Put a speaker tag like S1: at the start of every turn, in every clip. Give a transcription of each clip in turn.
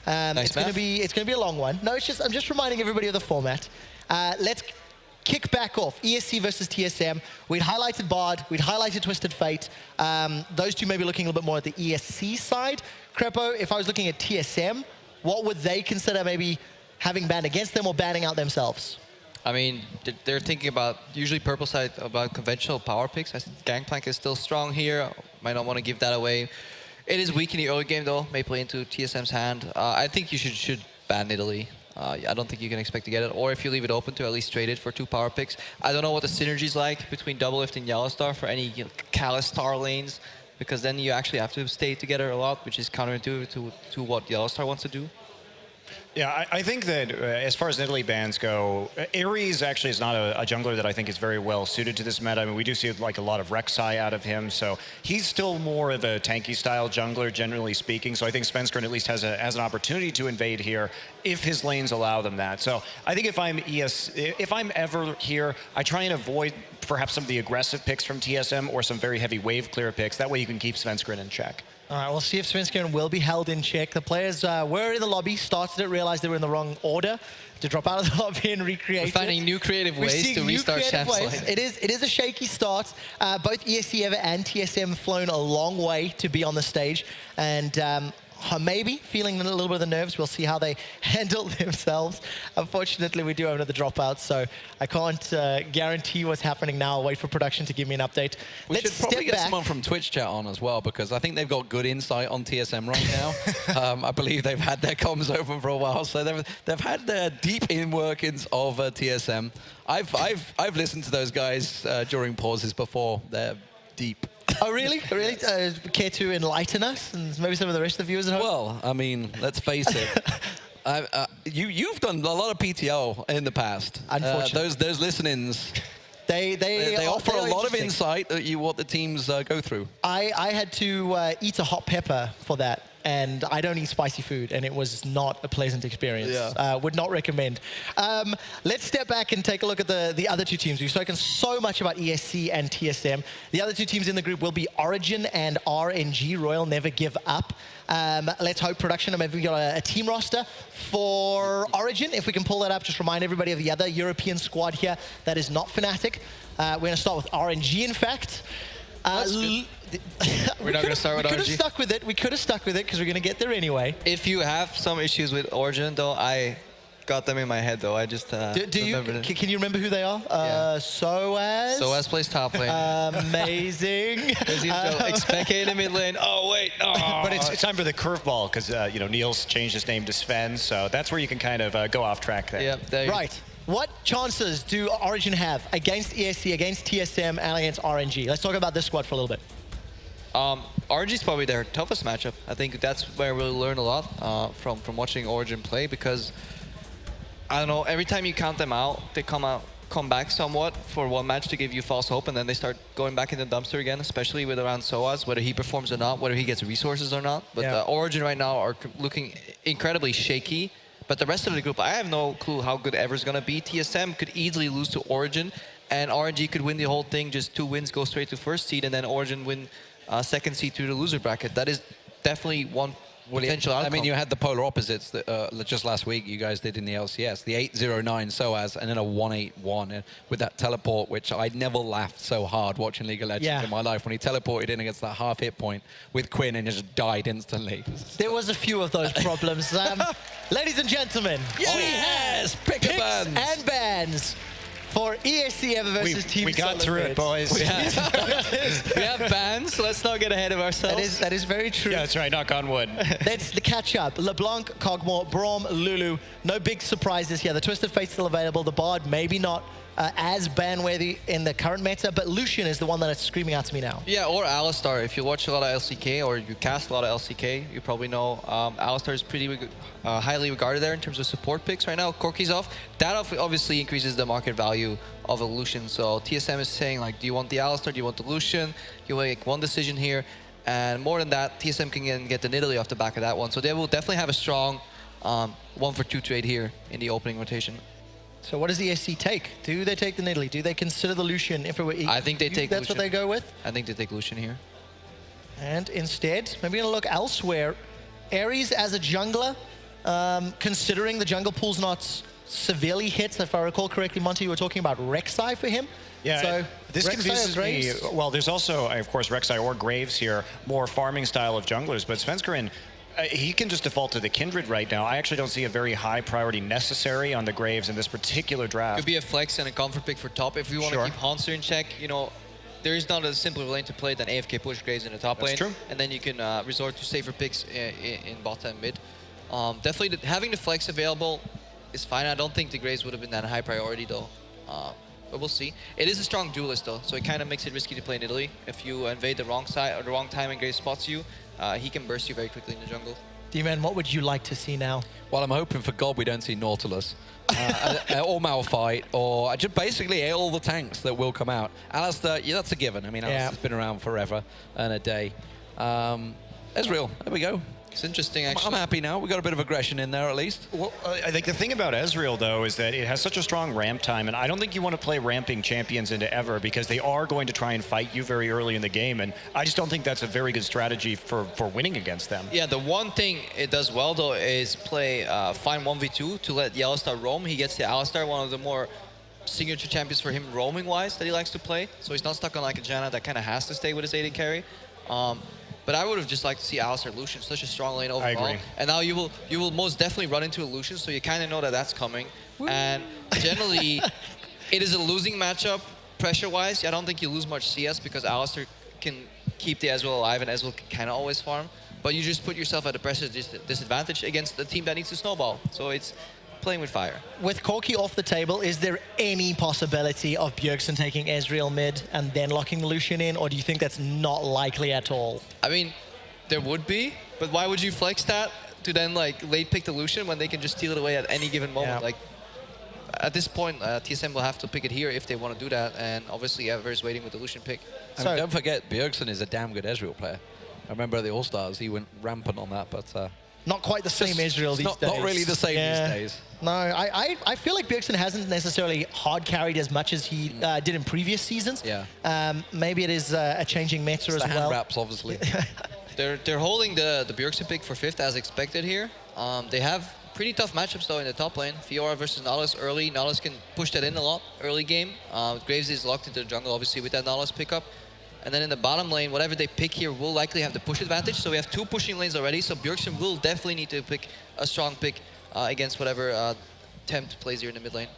S1: Nice
S2: it's gonna be a long one. No, it's just I'm just reminding everybody of the format. Let's kick back off. ESC versus TSM. We'd highlighted Bard. We'd highlighted Twisted Fate. Those two may be looking a little bit more at the ESC side. Crepo, if I was looking at TSM, what would they consider maybe having banned against them or banning out themselves?
S1: I mean, they're thinking about, usually purple side, about conventional power picks. I think Gangplank is still strong here. Might not want to give that away. It is weak in the early game, though. May play into TSM's hand. I think you should ban Italy. I don't think you can expect to get it. Or if you leave it open to at least trade it for 2 power picks. I don't know what the synergy's like between Double Lift and Yellow Star for any Callus Star lanes, because then you actually have to stay together a lot, which is counterintuitive to what Yellow Star wants to do.
S3: Yeah, I think that as far as Italy bans go, Ares actually is not a jungler that I think is very well suited to this meta. I mean, we do see like a lot of Rek'Sai out of him, so he's still more of a tanky style jungler, generally speaking. So I think Svenskeren at least has an opportunity to invade here if his lanes allow them that. So I think if I'm ever here, I try and avoid perhaps some of the aggressive picks from TSM or some very heavy wave clear picks. That way you can keep Svenskeren in check.
S2: All right, we'll see if Svenskeren will be held in check. The players were in the lobby, started it, realized they were in the wrong order to drop out of the lobby and recreate
S1: We're finding new creative ways to restart Champs League.
S2: It is a shaky start. Both ESC Ever and TSM flown a long way to be on the stage, and maybe feeling a little bit of the nerves. We'll see how they handle themselves. Unfortunately, we do have another dropout, so I can't guarantee what's happening now. I'll wait for production to give me an update.
S4: We should probably get someone from Twitch chat on as well, because I think they've got good insight on TSM right now. I believe they've had their comms open for a while, so they've had their deep in workings of TSM. I've listened to those guys during pauses before. They're deep.
S2: Oh, really? Really? Care to enlighten us and maybe some of the rest of the viewers at home?
S4: Well, I mean, let's face it. You've done a lot of PTO in the past.
S2: Unfortunately.
S4: Those listenings,
S2: they
S4: offer a lot of insight at what the teams go through.
S2: I had to eat a hot pepper for that, and I don't eat spicy food, and it was not a pleasant experience.
S4: Yeah.
S2: Would not recommend. Let's step back and take a look at the other two teams. We've spoken so much about ESC and TSM. The other two teams in the group will be Origin and RNG, Royal Never Give Up. Let's hope production, and maybe we've got a team roster for Origin. If we can pull that up, just remind everybody of the other European squad here that is not Fnatic. We're going to start with RNG, in fact.
S1: We're not going to start with RNG.
S2: We could have stuck with it. We could have stuck with it because we're going to get there anyway.
S1: If you have some issues with Origin, though, I got them in my head, though. I just
S2: can you remember who they are?
S1: Yeah.
S2: Soaz
S1: plays top lane.
S2: Amazing.
S1: Expectate in mid lane. Oh, wait. Oh.
S3: But it's time for the curveball, because Neil's changed his name to Sven, so that's where you can kind of go off track there.
S1: Yep, there
S2: right. What chances do Origin have against ESC, against TSM, and against RNG? Let's talk about this squad for a little bit.
S1: RNG is probably their toughest matchup. I think that's where we'll learn a lot from watching Origin play, because I don't know, every time you count them out, they come back somewhat for one match to give you false hope, and then they start going back in the dumpster again, especially with around Soaz, whether he performs or not, whether he gets resources or not. But
S2: yeah.
S1: Origin right now are looking incredibly shaky. But the rest of the group, I have no clue how good Ever's going to be. TSM could easily lose to Origin, and RNG could win the whole thing, just 2 wins, go straight to first seed, and then Origin win second seed through the loser bracket. That is definitely one potential outcome.
S4: I mean, you had the polar opposites that, just last week you guys did in the LCS. The 809 Soaz and then a 181 with that teleport, which I'd never laughed so hard watching League of Legends in my life when he teleported in against that half hit point with Quinn and just died instantly.
S2: There was a few of those problems. Ladies and gentlemen,
S4: yes, picks
S2: and bans for ESC Ever versus Team
S3: We got through it, boys.
S1: We have bans, so let's not get ahead of ourselves.
S2: That is very true.
S3: Yeah, that's right, knock on wood.
S2: That's the catch-up. LeBlanc, Cogmore, Braum, Lulu. No big surprises here. The Twisted Fate's still available. The Bard, maybe not as ban-worthy in the current meta, but Lucian is the one that is screaming out to me now.
S1: Yeah, or Alistar. If you watch a lot of LCK or you cast a lot of LCK, you probably know Alistar is pretty highly regarded there in terms of support picks right now. Corki's off. That obviously increases the market value of a Lucian. So TSM is saying, like, do you want the Alistar? Do you want the Lucian? You make one decision here. And more than that, TSM can get the Nidalee off the back of that one. So they will definitely have a strong 1-for-2 trade here in the opening rotation.
S2: So what does the ESC take? Do they take the Nidalee? Do they consider the Lucian if it were
S1: I think they take
S2: That's
S1: Lucian.
S2: what they go with?
S1: I think they take Lucian here.
S2: And instead, maybe going to look elsewhere. Ares as a jungler, considering the jungle pool's not severely hit. If I recall correctly, Monty, you were talking about Rek'Sai for him.
S3: Yeah,
S2: so
S3: this
S2: Rek'Sai
S3: confuses
S2: or
S3: me.
S2: Graves?
S3: Well, there's also, of course, Rek'Sai or Graves here, more farming style of junglers, but Svenskeren, he can just default to the Kindred right now. I actually don't see a very high priority necessary on the Graves in this particular draft.
S1: Could be a flex and a comfort pick for top if you want to keep Hanser in check. You know, there is not a simpler lane to play than AFK push Graves in the top lane.
S3: That's true.
S1: And then you can resort to safer picks in bot and mid. Definitely having the flex available is fine. I don't think the Graves would have been that high priority though. But we'll see. It is a strong duelist though, so it kind of makes it risky to play in Italy. If you invade the wrong side or the wrong time and Graves spots you, he can burst you very quickly in the jungle.
S2: D-Man, what would you like to see now?
S4: Well, I'm hoping for God we don't see Nautilus or Malphite or just basically all the tanks that will come out. Alistair, yeah, that's a given. I mean, Alistair's been around forever and a day. Ezreal, there we go.
S1: It's interesting, actually.
S4: I'm happy now. We got a bit of aggression in there, at least.
S3: Well, I think the thing about Ezreal, though, is that it has such a strong ramp time, and I don't think you want to play ramping champions into Ever because they are going to try and fight you very early in the game, and I just don't think that's a very good strategy for winning against them.
S1: Yeah, the one thing it does well, though, is play fine 1v2 to let the Alistar roam. He gets the Alistar, one of the more signature champions for him roaming-wise that he likes to play, so he's not stuck on like a Janna that kind of has to stay with his AD carry. But I would have just liked to see Alistar Lucian, such a strong lane overall.
S3: I agree.
S1: And now you will most definitely run into a Lucian, so you kind of know that that's coming. Woo. And generally, it is a losing matchup pressure-wise. I don't think you lose much CS because Alistar can keep the Ezreal alive, and Ezreal can kind of always farm. But you just put yourself at a pressure disadvantage against a team that needs to snowball. So it's playing with fire.
S2: With Corki off the table, is there any possibility of Bjergsen taking Ezreal mid and then locking Lucian in, or do you think that's not likely at all?
S1: I mean, there would be, but why would you flex that to then like late pick the Lucian when they can just steal it away at any given moment? Like at this point, TSM will have to pick it here if they want to do that, and obviously Ever is waiting with the Lucian pick.
S4: I mean, don't forget, Bjergsen is a damn good Ezreal player. I remember at the All-Stars, he went rampant on that, but...
S2: not quite the same Ezreal these days.
S4: Not really the same these days.
S2: No, I feel like Bjergsen hasn't necessarily hard carried as much as he did in previous seasons.
S4: Yeah.
S2: Maybe it is a changing meta as
S4: the
S2: well.
S4: hand wraps, obviously.
S1: They're holding the Bjergsen pick for 5th as expected here. They have pretty tough matchups though in the top lane. Fiora versus Nautilus early. Nautilus can push that in a lot early game. Graves is locked into the jungle obviously with that Nautilus pickup. And then in the bottom lane, whatever they pick here will likely have the push advantage. So we have 2 pushing lanes already. So Bjergsen will definitely need to pick a strong pick against whatever Tempt plays here in the mid lane.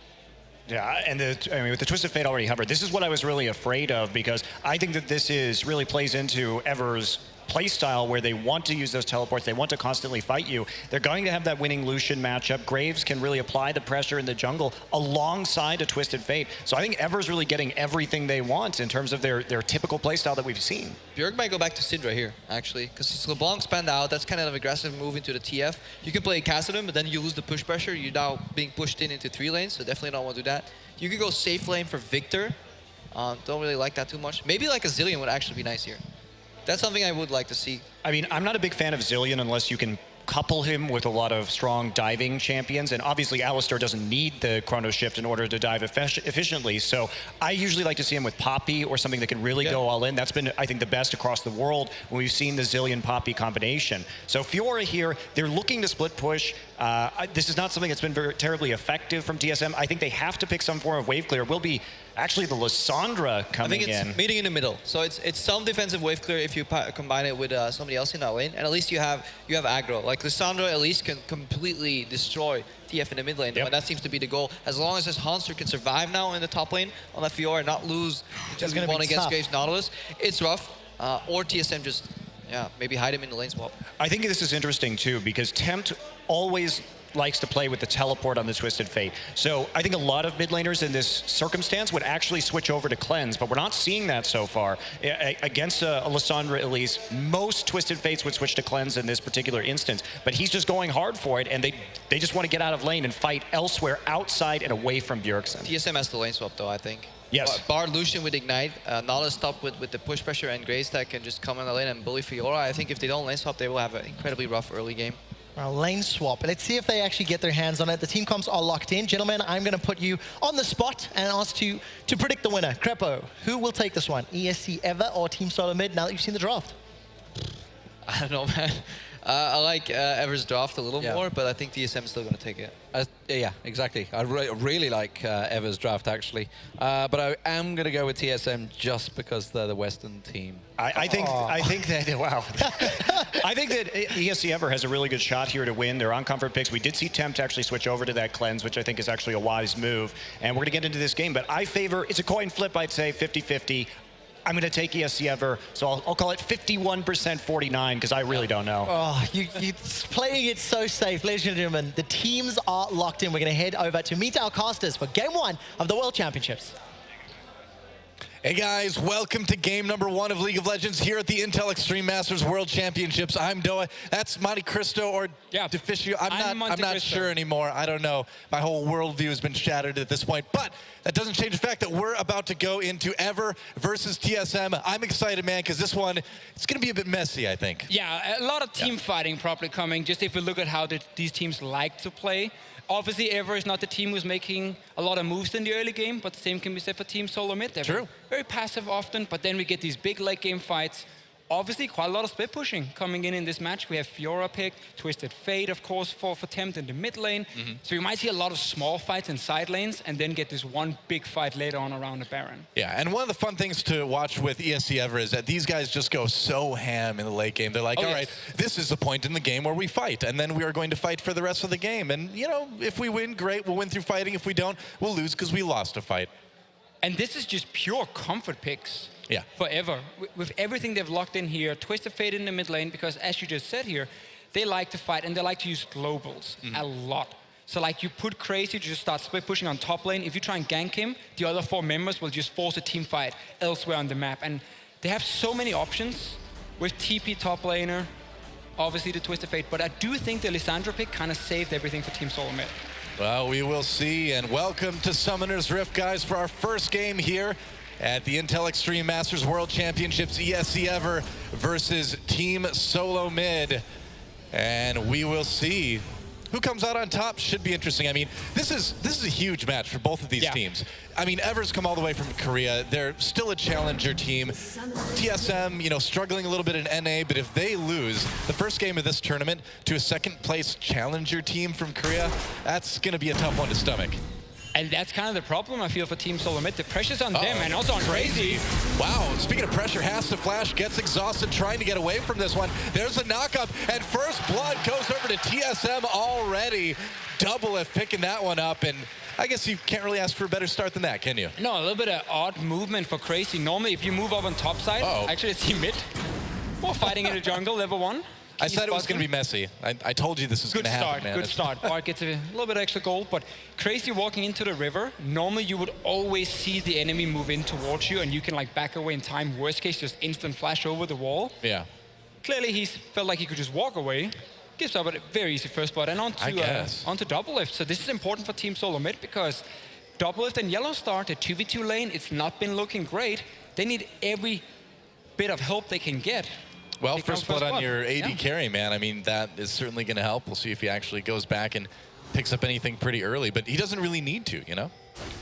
S3: Yeah, and I mean, with the Twisted Fate already covered, this is what I was really afraid of because I think that this really plays into Ever's playstyle where they want to use those teleports, they want to constantly fight you. They're going to have that winning Lucian matchup. Graves can really apply the pressure in the jungle alongside a Twisted Fate. So I think Ever's really getting everything they want in terms of their typical playstyle that we've seen.
S1: Bjerg might go back to Syndra here, actually, because LeBlanc spanned out. That's kind of an aggressive move into the TF. You can play Kassadin, but then you lose the push pressure. You're now being pushed into 3 lanes, so definitely don't want to do that. You could go safe lane for Victor. Don't really like that too much. Maybe like a Zillion would actually be nice here. That's something I would like to see.
S3: I mean, I'm not a big fan of Zillion unless you can couple him with a lot of strong diving champions, and obviously Alistar doesn't need the Chrono Shift in order to dive efficiently, so I usually like to see him with Poppy or something that can really go all in. That's been, I think, the best across the world when we've seen the Zillion-Poppy combination. So Fiora here, they're looking to split push. This is not something that's been very terribly effective from TSM. I think they have to pick some form of wave clear. It will be actually the Lissandra coming in.
S1: I think it's meeting in the middle. So it's some defensive wave clear if you combine it with somebody else in that lane, and at least you have aggro. Like Lissandra at least can completely destroy TF in the mid lane, and that seems to be the goal. As long as this Hanser can survive now in the top lane on that Fiora and not lose just one against Graves Nautilus, it's rough. Or TSM just maybe hide him in the lane swap.
S3: I think this is interesting too because Tempt always likes to play with the teleport on the Twisted Fate. So I think a lot of mid laners in this circumstance would actually switch over to Cleanse, but we're not seeing that so far. Against a Lissandra at least, most Twisted Fates would switch to Cleanse in this particular instance, but he's just going hard for it, and they just want to get out of lane and fight elsewhere outside and away from Bjergsen.
S1: TSM has the lane swap though, I think.
S3: Yes.
S1: Bar Lucian with Ignite, Nautilus stop with the push pressure, and Graves that can just come in the lane and bully Fiora. I think if they don't lane swap, they will have an incredibly rough early game.
S2: Well, lane swap. Let's see if they actually get their hands on it. The team comps are locked in. Gentlemen, I'm going to put you on the spot and ask you to predict the winner. Crepo, who will take this one? ESC Ever or Team Solo Mid now that you've seen the draft?
S1: I don't know, man. I like Ever's draft a little
S4: Yeah.
S1: more, but I think TSM is still going to take it.
S4: Yeah, exactly. I really like Ever's draft, actually. But I am going to go with TSM just because they're the Western team.
S3: I think that, wow. I think that ESC Ever has a really good shot here to win. They're on comfort picks. We did see Tempt actually switch over to that cleanse, which I think is actually a wise move. And we're going to get into this game. But I favor, it's a coin flip, I'd say, 50-50. I'm going to take ESC Ever, so I'll call it 51% 49, because I really don't know.
S2: Oh, you're playing it so safe. Ladies and gentlemen, the teams are locked in. We're going to head over to meet our casters for Game 1 of the World Championships.
S5: Hey guys, welcome to game number 1 of League of Legends here at the Intel Extreme Masters World Championships. I'm Doa. That's Monte Cristo or Deficio. I'm not sure anymore. I don't know. My whole worldview has been shattered at this point. But that doesn't change the fact that we're about to go into Ever versus TSM. I'm excited, man, because this one, it's going to be a bit messy, I think.
S6: Yeah, a lot of team fighting probably coming. Just if we look at how these teams like to play. Obviously, Ever is not the team who's making a lot of moves in the early game, but the same can be said for Team Solo Mid. They're
S5: True.
S6: very passive often, but then we get these big late game fights. Obviously, quite a lot of split pushing coming in this match. We have Fiora picked, Twisted Fate, of course, for Tempt in the mid lane. So we might see a lot of small fights in side lanes and then get this one big fight later on around the Baron.
S5: Yeah, and one of the fun things to watch with ESC Ever is that these guys just go so ham in the late game. They're like, all right, this is the point in the game where we fight, and then we are going to fight for the rest of the game. And, you know, if we win, great, we'll win through fighting. If we don't, we'll lose because we lost a fight.
S6: And this is just pure comfort picks.
S5: Yeah.
S6: Forever. With everything they've locked in here, Twisted Fate in the mid lane, because as you just said here, they like to fight and they like to use globals a lot. So like you put Crazy to just start split pushing on top lane. If you try and gank him, the other 4 members will just force a team fight elsewhere on the map. And they have so many options with TP top laner, obviously the Twisted Fate, but I do think the Lissandra pick kind of saved everything for Team Solo Mid.
S5: Well, we will see, and welcome to Summoner's Rift, guys, for our first game here at the Intel Extreme Masters World Championships, ESC Ever versus Team Solo Mid. And we will see who comes out on top. Should be interesting. I mean, this is a huge match for both of these teams. I mean, Ever's come all the way from Korea. They're still a challenger team. TSM, you know, struggling a little bit in NA, but if they lose the first game of this tournament to a second-place challenger team from Korea, that's going to be a tough one to stomach.
S6: And that's kind of the problem, I feel, for Team Solo Mid. The pressure's on them and also on Crazy.
S5: Wow, speaking of pressure, has to flash, gets exhausted trying to get away from this one. There's a knock-up, and first blood goes over to TSM already. Double F picking that one up, and I guess you can't really ask for a better start than that, can you?
S6: No, a little bit of odd movement for Crazy. Normally, if you move up on top side, actually it's Team Mid. We're fighting in the jungle, level 1.
S5: I said it was going to be messy. I told you this was going to happen, man.
S6: Good start. Bart gets a little bit extra gold, but Crazy walking into the river. Normally, you would always see the enemy move in towards you, and you can like back away in time. Worst case, just instant flash over the wall.
S5: Yeah.
S6: Clearly, he felt like he could just walk away. Gives up a very easy first blood, and onto double lift. So this is important for Team Solo Mid because double lift and yellow star, the 2v2 lane, it's not been looking great. They need every bit of help they can get.
S5: Well, first blood on your AD carry, man. I mean, that is certainly going to help. We'll see if he actually goes back and picks up anything pretty early, but he doesn't really need to, you know?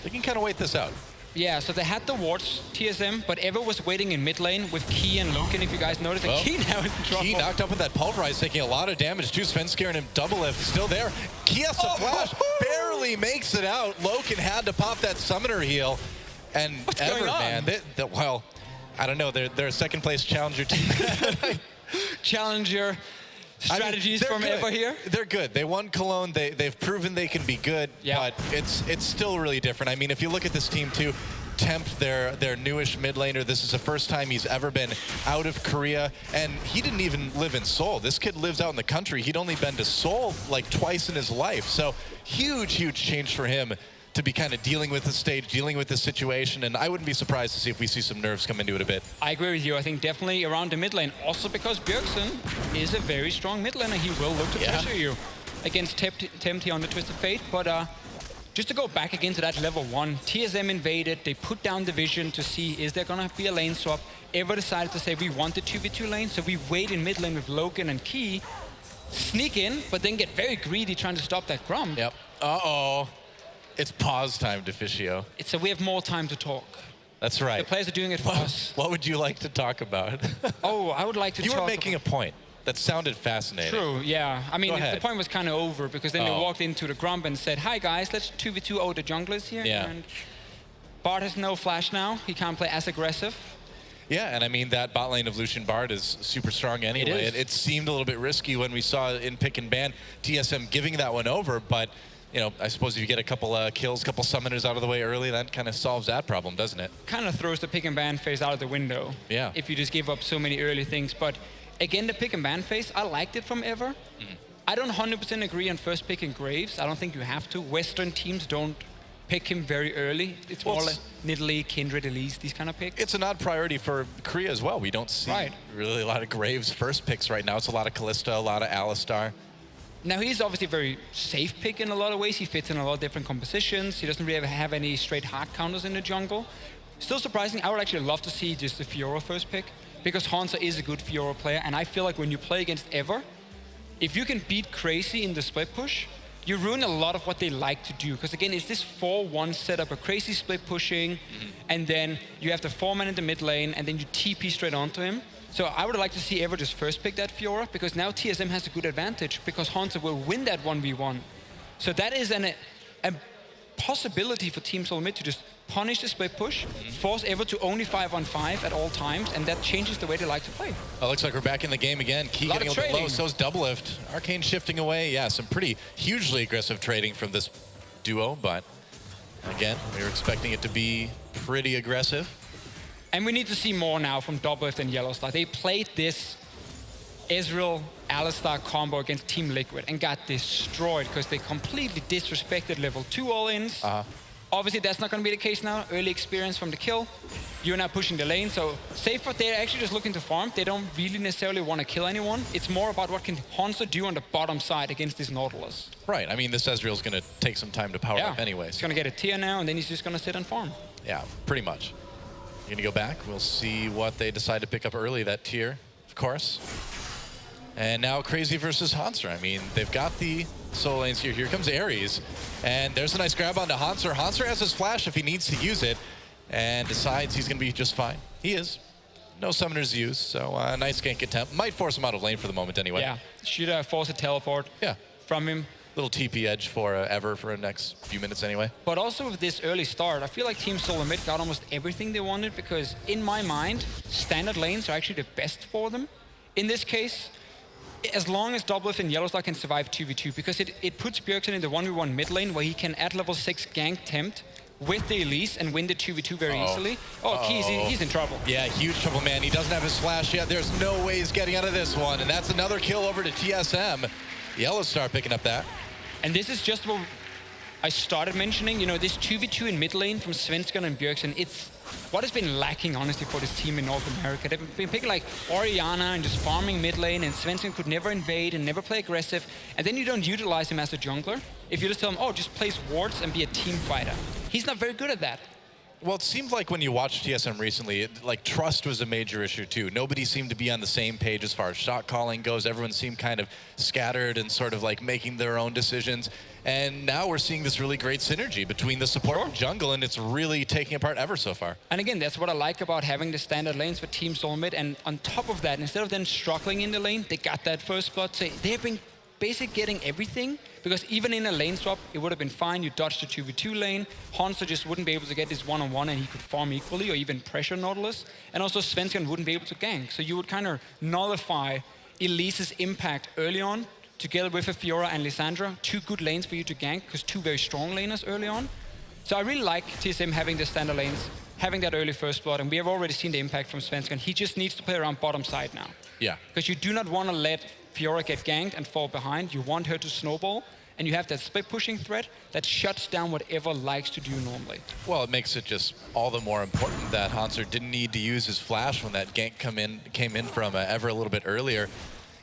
S5: They can kind of wait this out.
S6: Yeah, so they had the wards, TSM, but Ever was waiting in mid lane with Key and Loken, if you guys noticed. And Key now is in trouble.
S5: Key knocked up with that pulverize, taking a lot of damage. Too. Sven scaring him double lift, still there. Key has to flash, barely makes it out. Loken had to pop that summoner heal. And
S6: What's
S5: Ever,
S6: going on?
S5: man, well, I don't know. They're a second place challenger team.
S6: Challenger strategies from
S5: good.
S6: Ever here?
S5: They're good. They won Cologne. They've proven they can be good, but it's still really different. I mean, if you look at this team too, Tempt, their newish mid laner, this is the first time he's ever been out of Korea, and he didn't even live in Seoul. This kid lives out in the country. He'd only been to Seoul like twice in his life, so huge change for him to be kind of dealing with the stage, dealing with the situation, and I wouldn't be surprised to see if we see some nerves come into it a bit.
S6: I agree with you. I think definitely around the mid lane, also because Bjergsen is a very strong mid laner. He will look to pressure you against Tempt here on the Twisted Fate, but just to go back again to that level 1, TSM invaded, they put down the vision to see is there gonna be a lane swap. Ever decided to say we want the 2v2 lane, so we wait in mid lane with Loken and Key, sneak in, but then get very greedy trying to stop that Grom.
S5: Yep. Uh-oh. It's pause time, Deficio.
S6: So we have more time to talk.
S5: That's right.
S6: The players are doing it for us.
S5: What would you like to talk about?
S6: Oh, I would like to talk
S5: You were making a point. That sounded fascinating.
S6: True, yeah. I mean,
S5: Go
S6: the
S5: ahead.
S6: point was kind of over because then they
S5: Oh.
S6: walked into the Grump and said, hi guys, let's 2v2 the junglers here.
S5: Yeah.
S6: And Bart has no flash now. He can't play as aggressive.
S5: Yeah, and I mean, that bot lane of Lucian Bard is super strong anyway.
S6: is.
S5: It seemed a little bit risky when we saw in pick and ban TSM giving that one over, but you know, I suppose if you get a couple kills, couple summoners out of the way early, that kind of solves that problem, doesn't it?
S6: Kind of throws the pick and ban phase out of the window.
S5: Yeah.
S6: If you just give up so many early things. But again, the pick and ban phase, I liked it from Ever. I don't 100% agree on first picking Graves. I don't think you have to. Western teams don't pick him very early. It's
S5: Well,
S6: more
S5: it's-
S6: like Nidalee, Kindred, Elise, these kind of picks.
S5: It's an odd priority for Korea as well. We don't see
S6: Right.
S5: really a lot of Graves first picks right now. It's a lot of Kalista, a lot of Alistar.
S6: Now, he's obviously a very safe pick in a lot of ways. He fits in a lot of different compositions. He doesn't really have any straight hard counters in the jungle. Still surprising, I would actually love to see just the Fiora first pick because Hansa is a good Fiora player, and I feel like when you play against Ever, if you can beat Crazy in the split push, you ruin a lot of what they like to do. Because again, it's this 4-1 setup, a Crazy split pushing, and then you have the 4-man in the mid lane, and then you TP straight onto him. So I would like to see Ever just first pick that Fiora, because now TSM has a good advantage, because Hansa will win that 1v1. So that is a possibility for Team Solomid to just punish the split push, force Ever to only 5-on-5 at all times, and that changes the way they like to play.
S5: Oh, looks like we're back in the game again. Key
S6: Lot
S5: getting a
S6: of
S5: little bit low,
S6: trading.
S5: so's Doublelift. Arcane shifting away. Yeah, some pretty hugely aggressive trading from this duo, but again, we were expecting it to be pretty aggressive.
S6: And we need to see more now from Doublelift and Yellowstar. They played this Ezreal Alistar combo against Team Liquid and got destroyed because they completely disrespected level 2 all-ins. Obviously, that's not going to be the case now. Early experience from the kill. You're now pushing the lane, so safer. They're actually just looking to farm. They don't really necessarily want to kill anyone. It's more about what can Hansa do on the bottom side against this Nautilus.
S5: Right, I mean, this Ezreal's going to take some time to power up anyways.
S6: He's going to get a tier now, and then he's just going to sit and farm.
S5: Yeah, pretty much. You're going to go back. We'll see what they decide to pick up early, that tier, of course. And now Crazy versus Hanser. I mean, they've got the solo lanes here. Here comes Ares. And there's a nice grab onto Hanser. Hanser has his flash if he needs to use it and decides he's going to be just fine. He is. No summoners used, so nice gank attempt. Might force him out of lane for the moment anyway.
S6: Yeah, should force a teleport from him.
S5: Little TP edge for Ever for the next few minutes anyway.
S6: But also with this early start, I feel like Team Solomid got almost everything they wanted because in my mind, standard lanes are actually the best for them. In this case, as long as Doublelift and Yellowstar can survive 2v2, because it puts Bjergsen in the 1v1 mid lane where he can at level 6 gank tempt with the Elise and win the 2v2 very easily. Oh, he's in trouble.
S5: Yeah, huge trouble, man. He doesn't have his flash yet. There's no way he's getting out of this one. And that's another kill over to TSM. Yellowstar picking up that.
S6: And this is just what I started mentioning. You know, this 2v2 in mid lane from Svensson and Bjergsen, it's what has been lacking, honestly, for this team in North America. They've been picking like Orianna and just farming mid lane, and Svensson could never invade and never play aggressive. And then you don't utilize him as a jungler. If you just tell him, oh, just place wards and be a team fighter. He's not very good at that.
S5: Well, it seemed like when you watched TSM recently, like trust was a major issue too. Nobody seemed to be on the same page as far as shot calling goes. Everyone seemed kind of scattered and sort of like making their own decisions. And now we're seeing this really great synergy between the support and jungle, and it's really taking apart Ever so far.
S6: And again, that's what I like about having the standard lanes for Team Solomid. And on top of that, instead of them struggling in the lane, they got that first blood. So they've been basically getting everything, because even in a lane swap, it would have been fine. You dodged the 2v2 lane. Hansa just wouldn't be able to get this one-on-one, and he could farm equally or even pressure Nautilus. And also Svensson wouldn't be able to gank. So you would kind of nullify Elise's impact early on, together with a Fiora and Lissandra. Two good lanes for you to gank, because two very strong laners early on. So I really like TSM having the standard lanes, having that early first blood, and we have already seen the impact from Svensson. He just needs to play around bottom side now.
S5: Yeah.
S6: Because you do not want to let Fiora get ganked and fall behind. You want her to snowball, and you have that split pushing threat that shuts down whatever likes to do normally.
S5: Well, it makes it just all the more important that Hanser didn't need to use his flash when that gank came in from Ever a little bit earlier.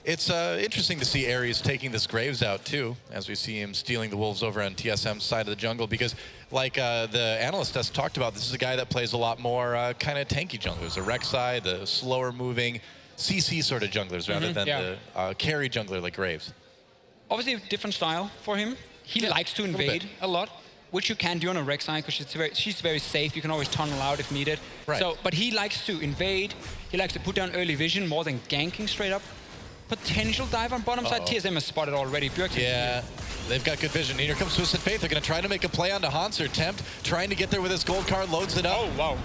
S5: It's interesting to see Ares taking this Graves out too, as we see him stealing the Wolves over on TSM's side of the jungle, because like the analyst has talked about, this is a guy that plays a lot more kind of tanky junglers, the Rek'Sai, the slower moving CC sort of junglers rather than the carry jungler like Graves.
S6: Obviously a different style for him. He likes to invade a lot, which you can do on a Rek'Sai because she's very safe. You can always tunnel out if needed.
S5: Right.
S6: So, but he likes to invade. He likes to put down early vision more than ganking straight up. potential dive on bottom side. TSM is spotted already. Bjergsen.
S5: Yeah, they've got good vision. Here comes Twisted Faith. They're going to try to make a play onto Hanser. Tempt trying to get there with his gold card, loads it up.
S6: Oh, wow.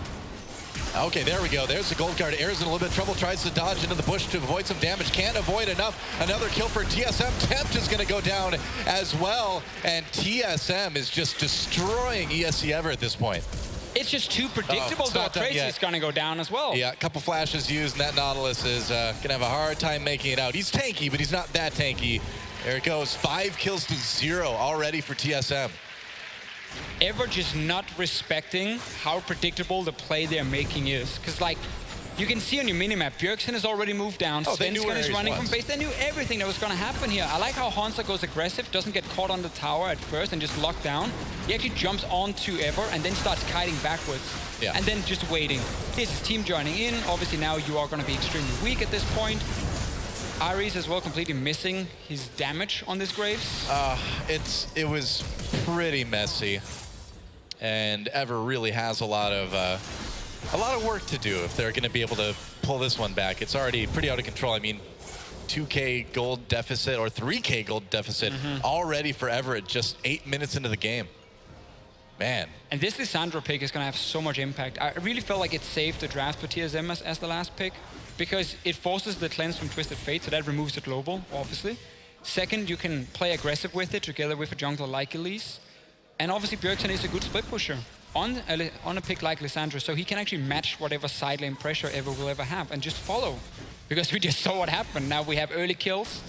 S5: Okay, there we go. There's the gold card. Air's in a little bit of trouble. Tries to dodge into the bush to avoid some damage. Can't avoid enough. Another kill for TSM. Tempt is going to go down as well. And TSM is just destroying ESC Ever at this point.
S6: It's just too predictable,
S5: it's
S6: though.
S5: not done
S6: Crazy
S5: yet.
S6: is going to go down as well.
S5: Yeah, a couple flashes used, and that Nautilus is going to have a hard time making it out. He's tanky, but he's not that tanky. There it goes. 5 kills to 0 already for TSM.
S6: Ever just not respecting how predictable the play they're making is. Because, like, you can see on your minimap, Bjergsen has already moved down.
S5: Oh, they knew where
S6: Svensson is
S5: Ares
S6: running
S5: was.
S6: from base. They knew everything that was going to happen here. I like how Hansa goes aggressive, doesn't get caught on the tower at first and just locked down. He actually jumps onto Ever and then starts kiting backwards.
S5: Yeah.
S6: And then just waiting. This is team joining in. Obviously, now you are going to be extremely weak at this point. Ares as well, completely missing his damage on this Graves.
S5: It was pretty messy, and Ever really has a lot of work to do if they're going to be able to pull this one back. It's already pretty out of control. I mean, 2K gold deficit or 3K gold deficit already for Ever at just 8 minutes into the game. Man.
S6: And this Lissandra pick is going to have so much impact. I really felt like it saved the draft for TSM as the last pick, because it forces the cleanse from Twisted Fate, so that removes the global, obviously. Second, you can play aggressive with it together with a jungler like Elise. And obviously Bjergsen is a good split pusher on a pick like Lissandra, so he can actually match whatever side lane pressure Ever will ever have and just follow. Because we just saw what happened. Now we have early kills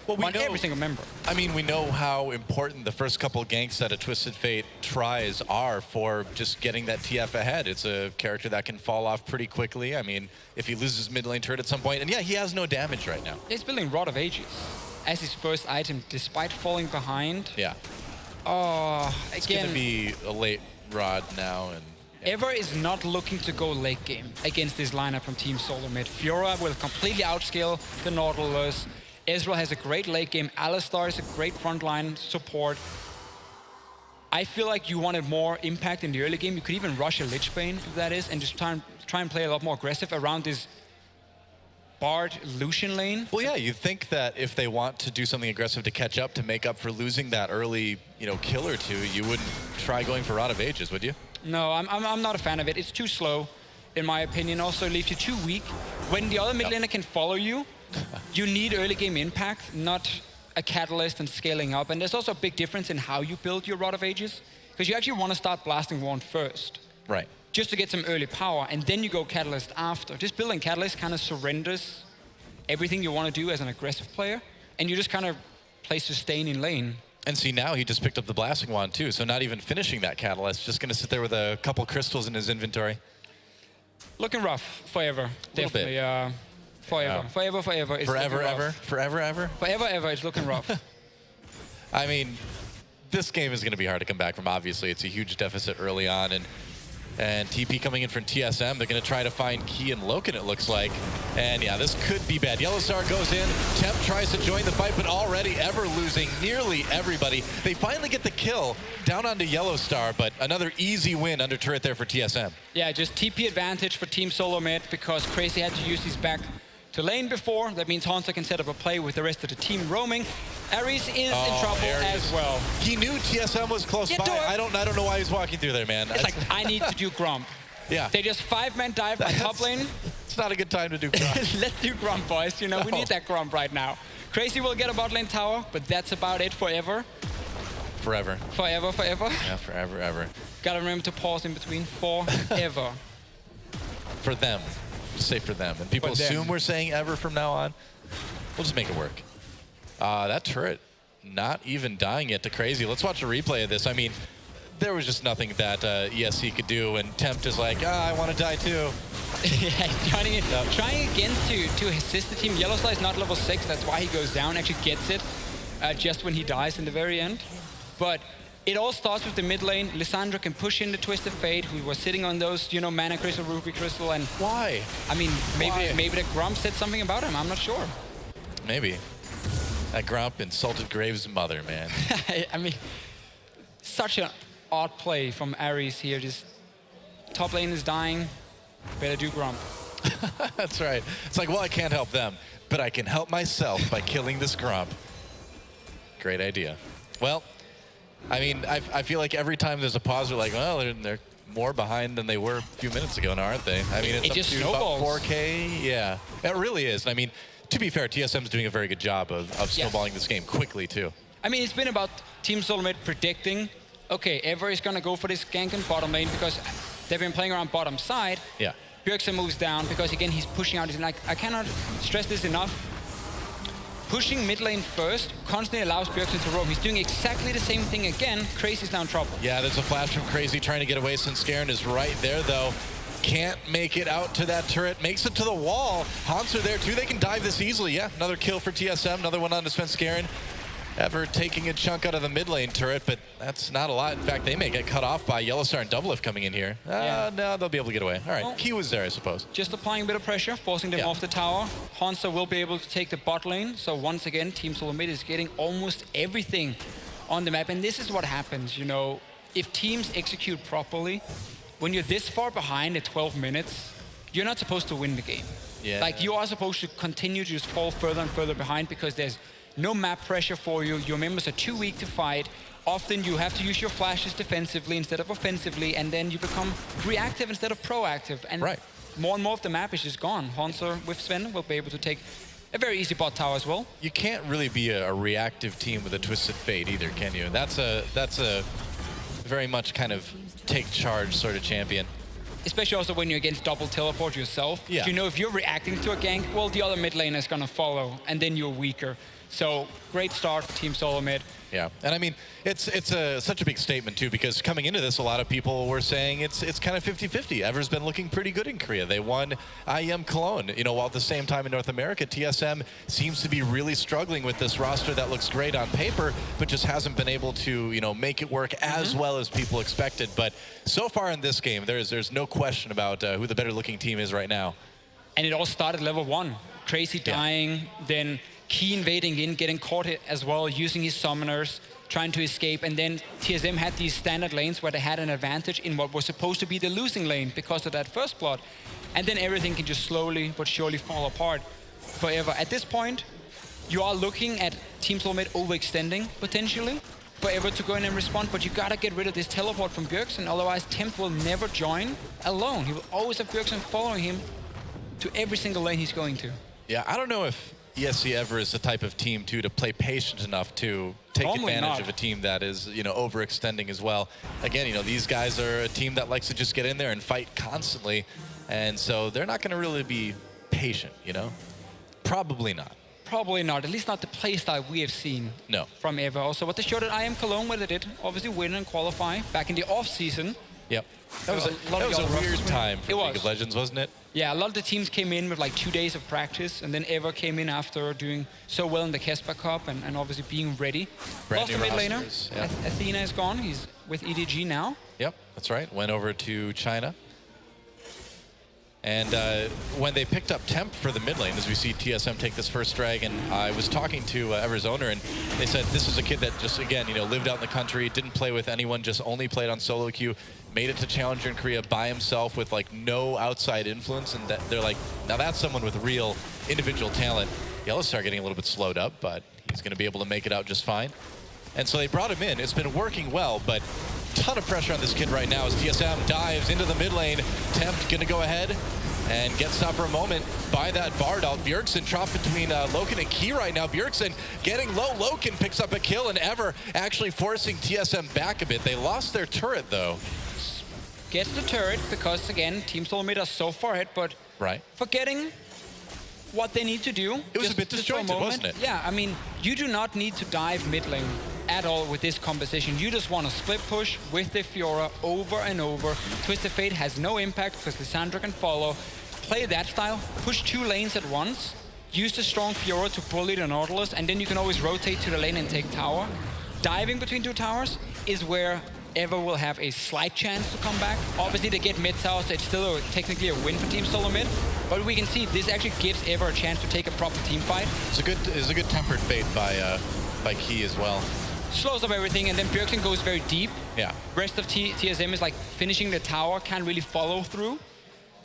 S6: on every single member.
S5: I mean, we know how important the first couple of ganks that a Twisted Fate tries are for just getting that TF ahead. It's a character that can fall off pretty quickly. I mean, if he loses mid lane turret at some point, and yeah, he has no damage right now.
S6: He's building Rod of Ages as his first item, despite falling behind.
S5: Yeah.
S6: Oh,
S5: It's
S6: again,
S5: going to be a late Rod now, and
S6: Ever is not looking to go late game against this lineup from Team Solo Mid. Fiora will completely outscale the Nautilus. Ezreal has a great late game. Alistar is a great frontline support. I feel like you wanted more impact in the early game. You could even rush a Lich Bane, if that is, and just try and play a lot more aggressive around this Bard Lucian lane.
S5: well, yeah, you think that if they want to do something aggressive to catch up to make up for losing that early, kill or two, you wouldn't try going for Rod of Ages, would you?
S6: No, I'm not a fan of it. It's too slow, in my opinion. Also, it leaves you too weak. When the other mid laner can follow you, you need early game impact, not a catalyst and scaling up. And there's also a big difference in how you build your Rod of Ages, because you actually want to start blasting Wand first,
S5: Right.
S6: just to get some early power, and then you go catalyst after. Just building catalyst kind of surrenders everything you want to do as an aggressive player, and you just kind of play sustain in lane.
S5: And see, now he just picked up the Blasting Wand too, so not even finishing that Catalyst, just going to sit there with a couple crystals in his inventory.
S6: Looking rough forever, definitely. Forever,
S5: Yeah.
S6: forever. It's
S5: Forever,
S6: looking
S5: ever?
S6: rough.
S5: Forever, ever?
S6: Forever, ever. It's looking rough.
S5: I mean, this game is going to be hard to come back from, obviously. It's a huge deficit early on, and TP coming in from TSM. They're going to try to find Key and Loken, it looks like. And yeah, this could be bad. Yellowstar goes in. Temp tries to join the fight, but already Ever losing nearly everybody. They finally get the kill down onto Yellowstar, but another easy win under turret there for TSM.
S6: Yeah, just TP advantage for Team Solo Mid, because Crazy had to use his back to lane before. That means Hansa can set up a play with the rest of the team roaming. Ares is in trouble as well.
S5: He knew TSM was close
S6: Get
S5: by.
S6: to it.
S5: I don't know why he's walking through there, man.
S6: It's like, I need to do Grump.
S5: Yeah.
S6: They just 5-man dive by top lane.
S5: It's not a good time to do crime.
S6: Let's do Grump, boys. We
S5: No.
S6: need that Grump right now. Crazy will get a bot lane tower, but that's about it forever.
S5: Forever.
S6: Forever.
S5: Yeah, forever, ever.
S6: Gotta remember to pause in between. Forever.
S5: For them. Just say for them. And people
S6: For them.
S5: assume we're saying ever from now on. We'll just make it work. That turret not even dying yet to Crazy. Let's watch a replay of this. I mean, there was just nothing that ESC could do, and Tempt is like, I want to die too.
S6: Yeah, trying again to assist the team. Yellowstar is not level 6, that's why he goes down, actually gets it just when he dies in the very end. But it all starts with the mid lane. Lissandra can push in the Twisted Fate, who was sitting on those, Mana Crystal, Ruby Crystal, and
S5: Why?
S6: I mean,
S5: Why?
S6: maybe the Grump said something about him, I'm not sure.
S5: Maybe. That Grump insulted Graves' mother, man.
S6: I mean, such an odd play from Ares here. Just top lane is dying, better do Grump.
S5: That's right. It's like, well, I can't help them, but I can help myself by killing this grump. Great idea. Well, I mean, I feel like every time there's a pause, we're like, well, they're more behind than they were a few minutes ago now, aren't they? I mean, it's
S6: It
S5: up
S6: just
S5: to
S6: snowballs.
S5: about 4K. Yeah, it really is. I mean, to be fair, TSM's doing a very good job of snowballing this game quickly, too.
S6: I mean, it's been about Team Solomid predicting, okay, Ever is going to go for this gank in bottom lane because they've been playing around bottom side.
S5: Yeah.
S6: Bjergsen moves down because, again, he's pushing out. He's like, I cannot stress this enough. Pushing mid lane first constantly allows Bjergsen to roam. He's doing exactly the same thing again. Crazy's now in trouble.
S5: Yeah, there's a flash from Crazy trying to get away. Svenskeren is right there, though. Can't make it out to that turret. Makes it to the wall. Haunts are there, too. They can dive this easily. Yeah, another kill for TSM. Another one on to Svenskeren. Ever taking a chunk out of the mid lane turret, but that's not a lot. In fact, they may get cut off by Yellowstar and Doublelift coming in here.
S6: Yeah.
S5: No, they'll be able to get away. All right,
S6: Well,
S5: Key was there, I suppose.
S6: Just applying a bit of pressure, forcing them
S5: Yeah.
S6: off the tower. Hansa will be able to take the bot lane. So once again, Team Solomid is getting almost everything on the map. And this is what happens, you know, if teams execute properly, when you're this far behind at 12 minutes, you're not supposed to win the game.
S5: Yeah.
S6: Like, you are supposed to continue to just fall further and further behind because there's no map pressure for you. Your members are too weak to fight. Often you have to use your flashes defensively instead of offensively, and then you become reactive instead of proactive. And
S5: Right.
S6: more and more of the map is just gone. Hansa with Sven will be able to take a very easy bot tower as well.
S5: You can't really be a reactive team with a Twisted Fate either, can you? That's a very much kind of take charge sort of champion.
S6: Especially also when you're against double teleport yourself.
S5: Yeah.
S6: You know, if you're reacting to a gank, well, the other mid laner is going to follow, and then you're weaker. So great start for Team Solomid.
S5: Yeah, and I mean, it's such a big statement too, because coming into this, a lot of people were saying it's kind of 50-50. Ever's been looking pretty good in Korea. They won IEM Cologne, you know, while at the same time in North America, TSM seems to be really struggling with this roster that looks great on paper, but just hasn't been able to, you know, make it work as well as people expected. But so far in this game, there's no question about who the better looking team is right now.
S6: And it all started level 1. Crazy dying, then Key invading in, getting caught as well, using his summoners, trying to escape. And then TSM had these standard lanes where they had an advantage in what was supposed to be the losing lane because of that first blood. And then everything can just slowly but surely fall apart forever. At this point, you are looking at Team Solomid overextending potentially for Ever to go in and respond, but you gotta get rid of this teleport from Bjergsen, otherwise Tempt will never join alone. He will always have Bjergsen following him to every single lane he's going to.
S5: Yeah, I don't know if ESC Ever is the type of team, too, to play patient enough to take
S6: Normally
S5: advantage
S6: not.
S5: of a team that is, you know, overextending as well. Again, you know, these guys are a team that likes to just get in there and fight constantly, and so they're not going to really be patient, you know? Probably not.
S6: Probably not, at least not the playstyle we have seen
S5: No.
S6: from Ever. Also, what they showed at IEM Cologne, where they did obviously win and qualify back in the off-season.
S5: Yep. That was
S6: a lot of
S5: a
S6: y'all
S5: weird
S6: rushed.
S5: time for
S6: It
S5: League
S6: was.
S5: of Legends, wasn't it?
S6: Yeah, a lot of the teams came in with like 2 days of practice, and then Ever came in after doing so well in the Kesper Cup and obviously being ready.
S5: Brand
S6: Lost
S5: new
S6: the mid laner.
S5: rosters, yeah.
S6: Athena is gone. He's with EDG now.
S5: Yep, that's right. Went over to China. And when they picked up Temp for the mid lane, as we see TSM take this first drag, and I was talking to Ever's owner, and they said this is a kid that just, again, you know, lived out in the country, didn't play with anyone, just only played on solo queue, made it to Challenger in Korea by himself with like no outside influence, and that they're like, now that's someone with real individual talent. Yellowstar getting a little bit slowed up, but he's going to be able to make it out just fine. And so they brought him in. It's been working well, but ton of pressure on this kid right now as TSM dives into the mid lane. Tempt going to go ahead and get stopped for a moment by that Bardal. Bjergsen trapped between Loken and Key right now. Bjergsen getting low. Loken picks up a kill, and Ever actually forcing TSM back a bit. They lost their turret, though.
S6: Gets the turret because, again, Team Solomid are so far ahead, but
S5: Right.
S6: forgetting what they need to do.
S5: It was a bit
S6: for
S5: disjointed,
S6: moment.
S5: wasn't it?
S6: Yeah, I mean, you do not need to dive mid lane at all with this composition. You just want to split push with the Fiora over and over. Twisted Fate has no impact because Lissandra can follow. Play that style, push 2 lanes at once, use the strong Fiora to bully the Nautilus, and then you can always rotate to the lane and take tower. Diving between 2 towers is where Ever will have a slight chance to come back. Obviously, they get mid tower, so it's still technically a win for Team Solomid. But we can see this actually gives Ever a chance to take a proper team fight.
S5: It's a good tempered fate by Key as well.
S6: Slows up everything, and then Bjergsen goes very deep.
S5: Yeah.
S6: Rest of TSM is like finishing the tower, can't really follow through.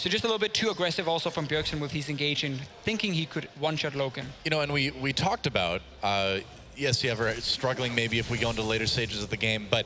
S6: So just a little bit too aggressive also from Bjergsen with his engaging, thinking he could one-shot Logan.
S5: You know, and we talked about ESC Ever struggling maybe if we go into later stages of the game, but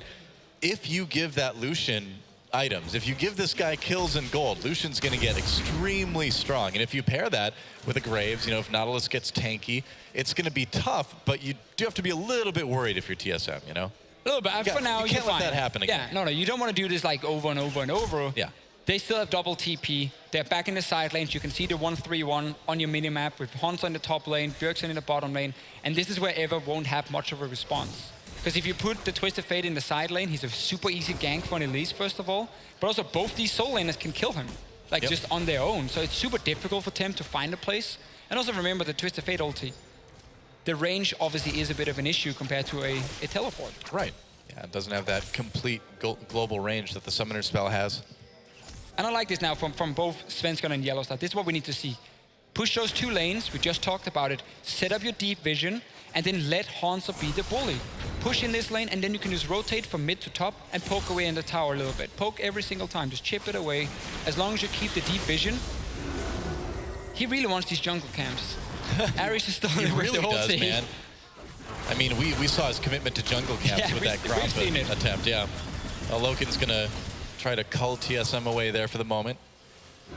S5: if you give that Lucian items, if you give this guy kills and gold, Lucian's going to get extremely strong. And if you pair that with a Graves, you know, if Nautilus gets tanky, it's going to be tough, but you do have to be a little bit worried if you're TSM, you know?
S6: A little bit. For now,
S5: you can't
S6: you're
S5: let
S6: fine.
S5: that happen again.
S6: Yeah, no, you don't want to do this like over and over and over.
S5: Yeah.
S6: They still have double TP. They're back in the side lanes. You can see the 1-3-1 on your minimap with Hansa in the top lane, Bjergsen in the bottom lane. And this is where Ever won't have much of a response. Because if you put the Twisted Fate in the side lane, he's a super easy gank for an Elise, first of all. But also, both these soul laners can kill him, like just on their own. So it's super difficult for Tem to find a place. And also remember the Twisted Fate ulti. The range obviously is a bit of an issue compared to a teleport.
S5: Right. Yeah, it doesn't have that complete global range that the Summoner spell has.
S6: And I like this now from both Svensson and Yellowstar. This is what we need to see. Push those two lanes, we just talked about it. Set up your deep vision, and then let Hansa be the bully. Push in this lane, and then you can just rotate from mid to top and poke away in the tower a little bit. Poke every single time, just chip it away. As long as you keep the deep vision. He really wants these jungle camps. Ares is still
S5: He
S6: with
S5: really
S6: the whole
S5: does,
S6: team.
S5: man. I mean, we saw his commitment to jungle camps with that Grompa attempt, yeah. Loken's going to try to cull TSM away there for the moment.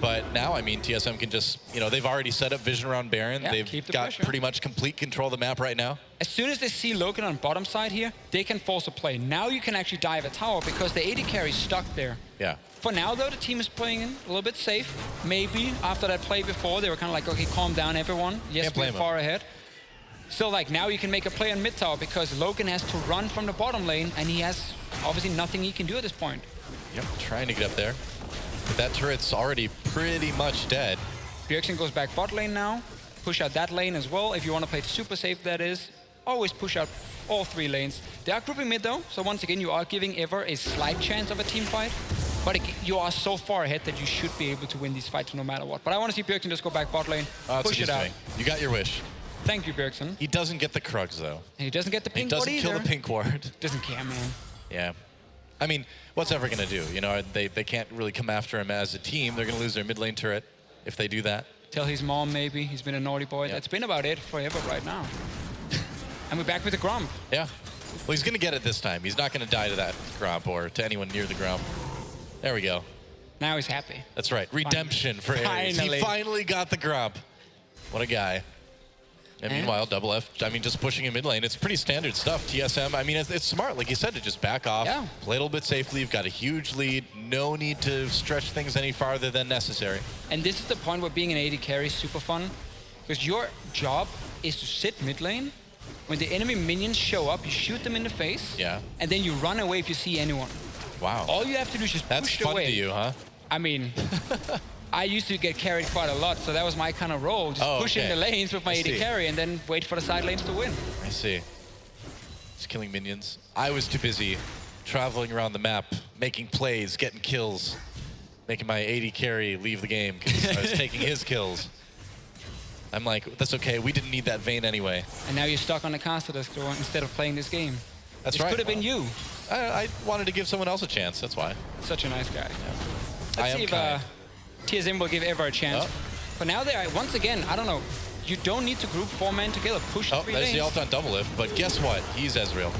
S5: But now, I mean, TSM can just, you know, they've already set up vision around Baron.
S6: Yeah,
S5: They've got pretty much complete control of the map right now.
S6: As soon as they see Loken on bottom side here, they can force a play. Now you can actually dive a tower because the AD carry is stuck there.
S5: Yeah.
S6: For now, though, the team is playing in a little bit safe. Maybe after that play before, they were kind of like, okay, calm down, everyone. Yes, we're far ahead. So, like, now you can make a play on mid tower because Loken has to run from the bottom lane, and he has obviously nothing he can do at this point.
S5: Yep, trying to get up there. But that turret's already pretty much dead.
S6: Bjergsen goes back bot lane now. Push out that lane as well. If you want to play super safe, that is. Always push out all three lanes. They are grouping mid, though. So once again, you are giving Ever a slight chance of a team fight. But you are so far ahead that you should be able to win these fights no matter what. But I want to see Bjergsen just go back bot lane, push it out.
S5: You got your wish.
S6: Thank you, Bjergsen.
S5: He doesn't get the Krugs, though.
S6: And he doesn't get the pink ward either.
S5: He doesn't kill the pink ward.
S6: Doesn't care, man.
S5: Yeah. I mean, what's Ever going to do? You know, they can't really come after him as a team. They're going to lose their mid lane turret if they do that.
S6: Tell his mom maybe. He's been a naughty boy.
S5: Yep.
S6: That's been about it for Ever right now. And we're back with the Gromp.
S5: Yeah. Well, he's going to get it this time. He's not going to die to that Gromp or to anyone near the Gromp. There we go.
S6: Now he's happy.
S5: That's right. Redemption for Ares. He finally got the Gromp. What a guy. And meanwhile, Double F, I mean, just pushing in mid lane. It's pretty standard stuff. TSM, I mean, it's smart, like you said, to just back off, play a little bit safely. You've got a huge lead. No need to stretch things any farther than necessary.
S6: And this is the point where being an AD carry is super fun. Because your job is to sit mid lane. When the enemy minions show up, you shoot them in the face.
S5: Yeah.
S6: And then you run away if you see anyone.
S5: Wow.
S6: All you have to do is just push away.
S5: That's fun to you, huh?
S6: I mean, I used to get carried quite a lot, so that was my kind of role. Just pushing the lanes with my AD carry and then wait for the side lanes to win.
S5: I see. Just killing minions. I was too busy traveling around the map, making plays, getting kills, making my AD carry leave the game because I was taking his kills. I'm like, that's okay. We didn't need that Vayne anyway.
S6: And now you're stuck on the caster desk door instead of playing this game.
S5: That's
S6: right.
S5: right.
S6: Could have been you.
S5: I wanted to give someone else a chance. That's why.
S6: Such a nice guy.
S5: Yeah.
S6: Let's see if TSM will give Ever a chance. But now they are, once again, I don't know. You don't need to group 4 men together. Push 3 lanes.
S5: There's the ult on Double Lift. But guess what? He's Ezreal.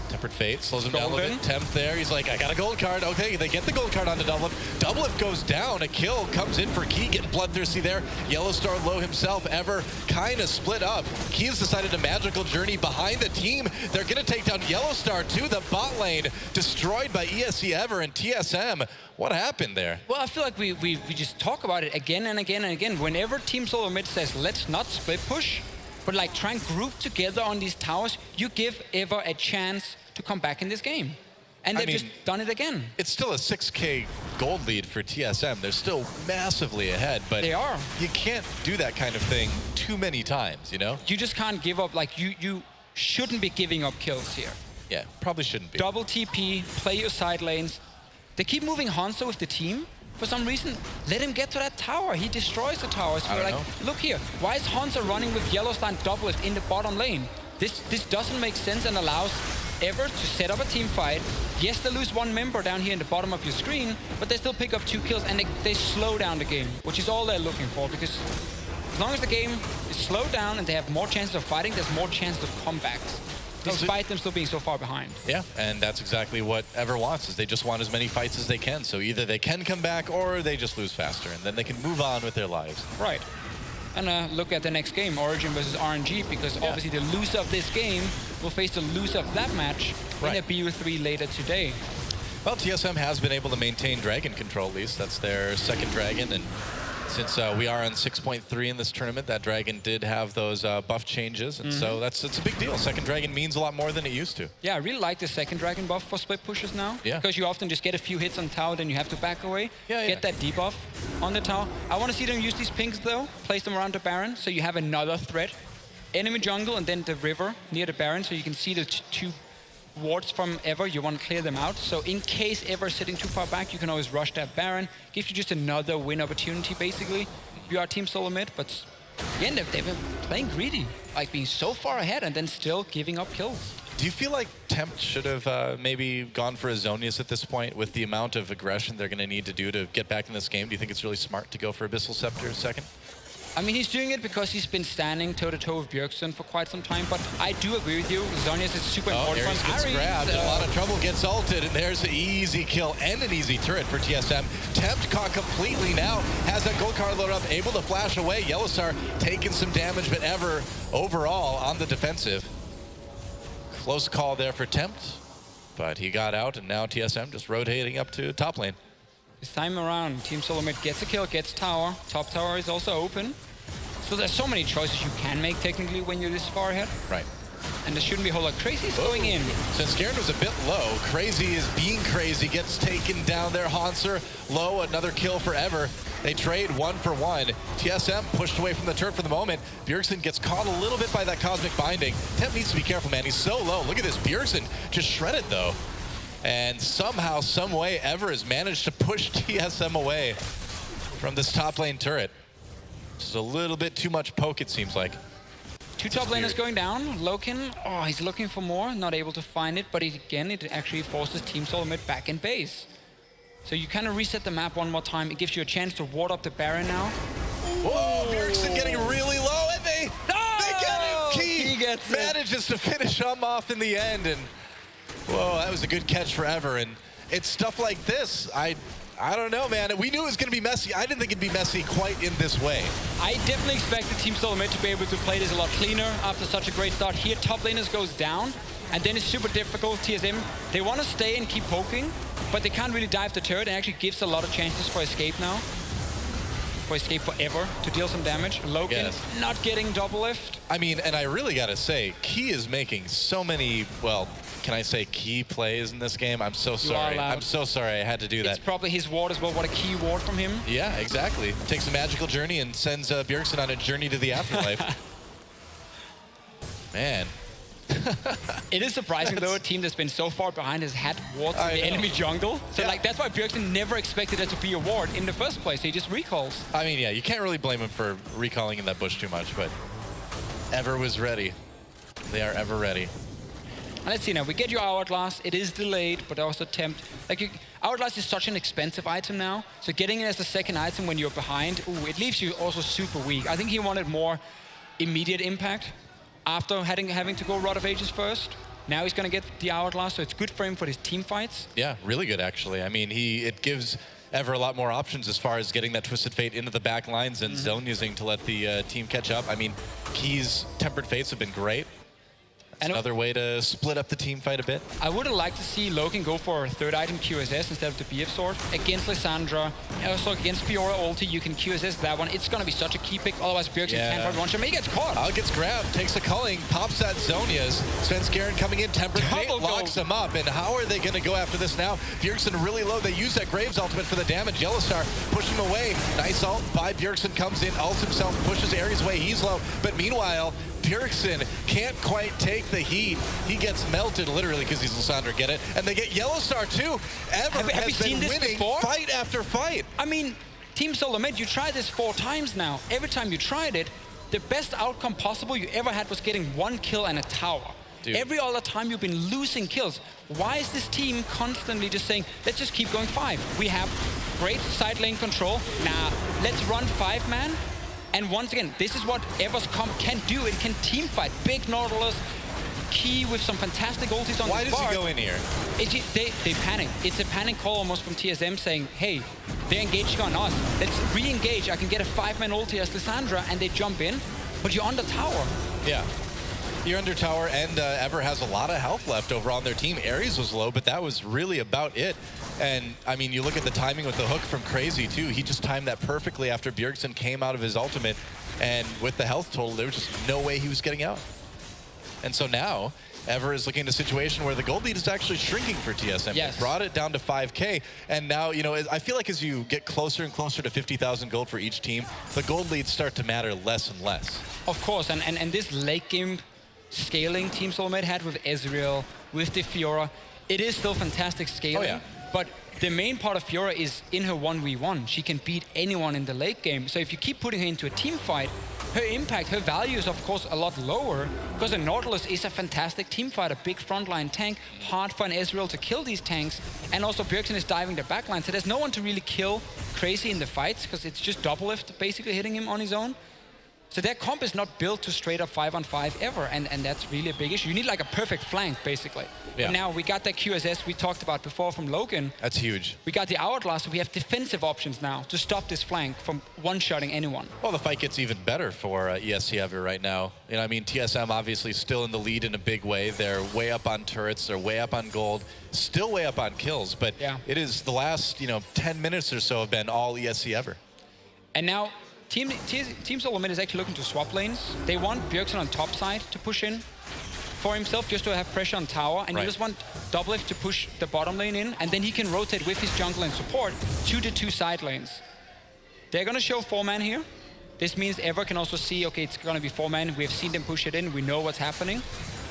S5: Tempered Fate slows him down a little bit. Temp there. He's like, I got a gold card. Okay, they get the gold card onto Double Lift. Double Lift goes down. A kill comes in for Key, getting bloodthirsty there. Yellowstar low himself. Ever kind of split up. Key has decided a magical journey behind the team. They're going to take down Yellowstar to the bot lane. Destroyed by ESC Ever and TSM. What happened there?
S6: Well, I feel like we just talk about it again and again and again. Whenever Team Solo Mid says, let's not split push, but like try and group together on these towers, you give Ever a chance to come back in this game. And they've just done it again.
S5: It's still a 6K gold lead for TSM. They're still massively ahead, but
S6: they are.
S5: You can't do that kind of thing too many times, you know?
S6: You just can't give up. Like, you shouldn't be giving up kills here.
S5: Yeah, probably shouldn't be.
S6: Double TP, play your side lanes. They keep moving Hanzo with the team. For some reason, let him get to that tower. He destroys the tower. So we're like, look here. Why is Hanzo running with Yellowstar and Double Lift in the bottom lane? This doesn't make sense and allows Ever to set up a team fight. Yes, they lose one member down here in the bottom of your screen, but they still pick up 2 kills and they slow down the game, which is all they're looking for, because as long as the game is slowed down and they have more chances of fighting, there's more chances of comebacks, despite them still being so far behind.
S5: Yeah, and that's exactly what Ever wants, is they just want as many fights as they can. So either they can come back or they just lose faster, and then they can move on with their lives.
S6: Right. And look at the next game, Origin versus RNG, because obviously the loser of this game will face the loser of that match in a BO3 later today.
S5: Well, TSM has been able to maintain dragon control, at least. That's their second dragon, and since we are on 6.3 in this tournament, that dragon did have those buff changes, and so it's a big deal. Second dragon means a lot more than it used to.
S6: Yeah, I really like the second dragon buff for split pushes now, because you often just get a few hits on tower, then you have to back away, get that debuff on the tower. I want to see them use these pinks though, place them around the Baron, so you have another threat. Enemy jungle and then the river near the Baron, so you can see the 2 wards from Ever, you want to clear them out. So in case Ever is sitting too far back, you can always rush that Baron. Gives you just another win opportunity, basically. You are Team Solo mid, but again, they've been playing greedy, like being so far ahead and then still giving up kills.
S5: Do you feel like Tempt should have maybe gone for a Zonius at this point with the amount of aggression they're going to need to do to get back in this game? Do you think it's really smart to go for Abyssal Scepter second?
S6: I mean, he's doing it because he's been standing toe-to-toe with Bjergsen for quite some time, but I do agree with you. Zonius is super important
S5: Ares
S6: for
S5: gets
S6: him.
S5: grabbed, a lot of trouble, gets ulted, and there's an easy kill and an easy turret for TSM. Tempt caught completely now, has that gold card loaded up, able to flash away. Yellowstar taking some damage, but Ever overall on the defensive. Close call there for Tempt, but he got out, and now TSM just rotating up to top lane.
S6: This time around, Team Solo mid gets a kill, gets tower. Top tower is also open. So there's so many choices you can make technically when you're this far ahead.
S5: Right.
S6: And there shouldn't be a whole lot. Crazy's going in.
S5: Since Garen was a bit low, Crazy is being crazy, gets taken down there. Hanser low, another kill for Ever. They trade 1 for 1. TSM pushed away from the turret for the moment. Bjergsen gets caught a little bit by that Cosmic Binding. Temp needs to be careful, man. He's so low. Look at this. Bjergsen just shredded, though. And somehow, some way, Ever has managed to push TSM away from this top lane turret. This is a little bit too much poke, it seems like.
S6: 2 top laners going down. Loken, oh, he's looking for more, not able to find it, but again, it actually forces Team Solo mid back in base. So you kind of reset the map one more time. It gives you a chance to ward up the Baron now.
S5: Whoa, Bjergsen getting really low, and they get him. He gets manages to finish him off in the end, and whoa, that was a good catch for Ever. And it's stuff like this. I don't know, man. We knew it was going to be messy. I didn't think it'd be messy quite in this way.
S6: I definitely expected Team Solo mid to be able to play this a lot cleaner after such a great start. Here, top laners goes down, and then it's super difficult. TSM, they want to stay and keep poking, but they can't really dive the turret. It actually gives a lot of chances for escape now. For escape for Ever to deal some damage. Loken not getting double lift.
S5: I mean, and I really got to say, Key is making so many, well, can I say key plays in this game? I'm so sorry. I'm so sorry I had to do that.
S6: It's probably his ward as well. What a key ward from him.
S5: Yeah, exactly. Takes a magical journey and sends Bjergsen on a journey to the afterlife. Man.
S6: It is surprising though, a team that's been so far behind has had wards in the enemy jungle. So like that's why Bjergsen never expected it to be a ward in the first place. He just recalls.
S5: I mean, yeah, you can't really blame him for recalling in that bush too much, but Ever was ready. They are ever ready.
S6: And let's see now, we get your Hourglass. It is delayed, but also Tempt. Like, Hourglass is such an expensive item now, so getting it as the second item when you're behind, ooh, it leaves you also super weak. I think he wanted more immediate impact after having to go Rod of Ages first. Now he's going to get the Hourglass, so it's good for him for his team fights.
S5: Yeah, really good, actually. I mean, it gives Ever a lot more options as far as getting that Twisted Fate into the back lines and zone using to let the team catch up. I mean, Key's Tempered Fates have been great. That's another way to split up the team fight a bit.
S6: I would have liked to see Loken go for a third item QSS instead of the BF sword. Against Lysandra, also against Fiora ulti, you can QSS that one. It's going to be such a key pick, otherwise Bjergsen can't fight one shot. He gets caught.
S5: Gets grabbed, takes a culling, pops that Zonia's. Svenskeren coming in, Tempered Fate locks him up. And how are they going to go after this now? Bjergsen really low. They use that Graves ultimate for the damage. Yellowstar push him away. Nice ult by Bjergsen, comes in, ults himself, pushes Ares away. He's low. But meanwhile, Bjergsen can't quite take the heat. He gets melted literally because he's Lysandra, get it? And they get Yellowstar too. Ever
S6: have you seen this
S5: winning
S6: before?
S5: Fight after fight.
S6: I mean, Team Solo mid, you tried this 4 times now. Every time you tried it, the best outcome possible you ever had was getting 1 kill and a tower.
S5: Dude.
S6: Every other time you've been losing kills. Why is this team constantly just saying, let's just keep going 5? We have great side lane control. Nah, let's run 5-man. And once again, this is what Ever's comp can do. It can team fight. Big Nautilus, Key with some fantastic ultis on
S5: Why
S6: the
S5: does
S6: bar.
S5: he go in here?
S6: They panic. It's a panic call almost from TSM saying, hey, they're engaging on us. Let's re-engage. I can get a 5-man ulti as Lissandra, and they jump in. But you're on the tower.
S5: Yeah. You're under tower, and Ever has a lot of health left over on their team. Ares was low, but that was really about it. And, I mean, you look at the timing with the hook from Crazy, too. He just timed that perfectly after Bjergsen came out of his ultimate. And with the health total, there was just no way he was getting out. And so now, Ever is looking at a situation where the gold lead is actually shrinking for TSM.
S6: Yes.
S5: They brought it down to 5K, and now, you know, I feel like as you get closer and closer to 50,000 gold for each team, the gold leads start to matter less and less.
S6: Of course, and this late game scaling Team Soulmate had with Ezreal, with the Fiora, it is still fantastic scaling.
S5: Oh, yeah.
S6: But the main part of Fiora is in her 1v1. She can beat anyone in the late game. So if you keep putting her into a team fight, her impact, her value is of course a lot lower, because the Nautilus is a fantastic team fight, a big frontline tank, hard for an Ezreal to kill these tanks, and also Bjergsen is diving the backline, so there's no one to really kill Crazy in the fights, because it's just Doublelift basically hitting him on his own. So their comp is not built to straight up 5-on-5 ever, and that's really a big issue. You need like a perfect flank, basically.
S5: Yeah.
S6: But now we got that QSS we talked about before from Logan.
S5: That's huge.
S6: We got the Hourglass, so we have defensive options now to stop this flank from one-shotting anyone.
S5: Well, the fight gets even better for ESC Ever right now. You know, I mean, TSM obviously still in the lead in a big way. They're way up on turrets, they're way up on gold, still way up on kills, but
S6: Yeah.
S5: it is the last, 10 minutes or so have been all ESC Ever.
S6: And now Team Soulmate is actually looking to swap lanes. They want Bjergsen on top side to push in for himself, just to have pressure on tower, and
S5: Right.
S6: you just want Doublelift to push the bottom lane in, and then he can rotate with his jungle and support to the 2 side lanes. They're gonna show 4-man here. This means Ever can also see, okay, it's gonna be 4-man. We have seen them push it in. We know what's happening.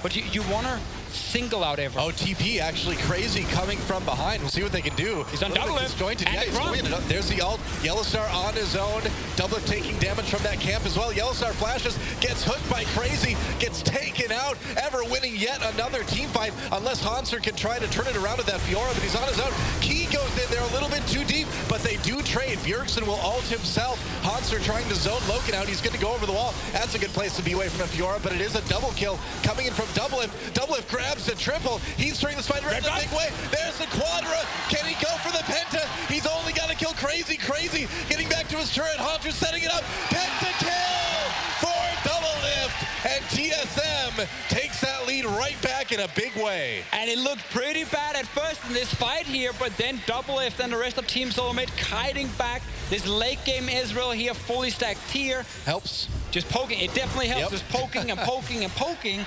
S6: But you wanna single out Ever.
S5: Oh, TP actually Crazy coming from behind. We'll see what they can do.
S6: He's on
S5: Looks like
S6: Doublelift,
S5: disjointed.
S6: and
S5: Yeah,
S6: it
S5: he's
S6: runs.
S5: doing it. There's the ult. Yellowstar on his own. Doublelift taking damage from that camp as well. Yellowstar flashes, gets hooked by Crazy, gets taken out. Ever winning yet another team fight, unless Hanser can try to turn it around with that Fiora, but he's on his own. Key goes in there a little bit too deep, but they do trade. Bjergsen will ult himself. Hanser trying to zone Logan out. He's going to go over the wall. That's a good place to be away from a Fiora, but it is a double kill coming in from Doublelift. Doublelift grabs the triple. He's turning this fight around in a big way. There's the Quadra. Can he go for the Penta? He's only got to kill Crazy. Crazy getting back to his turret. Hanser setting it up. Penta kill for Doublelift. And TSM takes that lead right back in a big way.
S6: And it looked pretty bad at first in this fight here, but then Doublelift and the rest of Team Soulmate kiting back. This late game Ezreal here, fully stacked tier.
S5: Helps.
S6: Just poking, it definitely helps.
S5: Yep.
S6: Just poking and poking and poking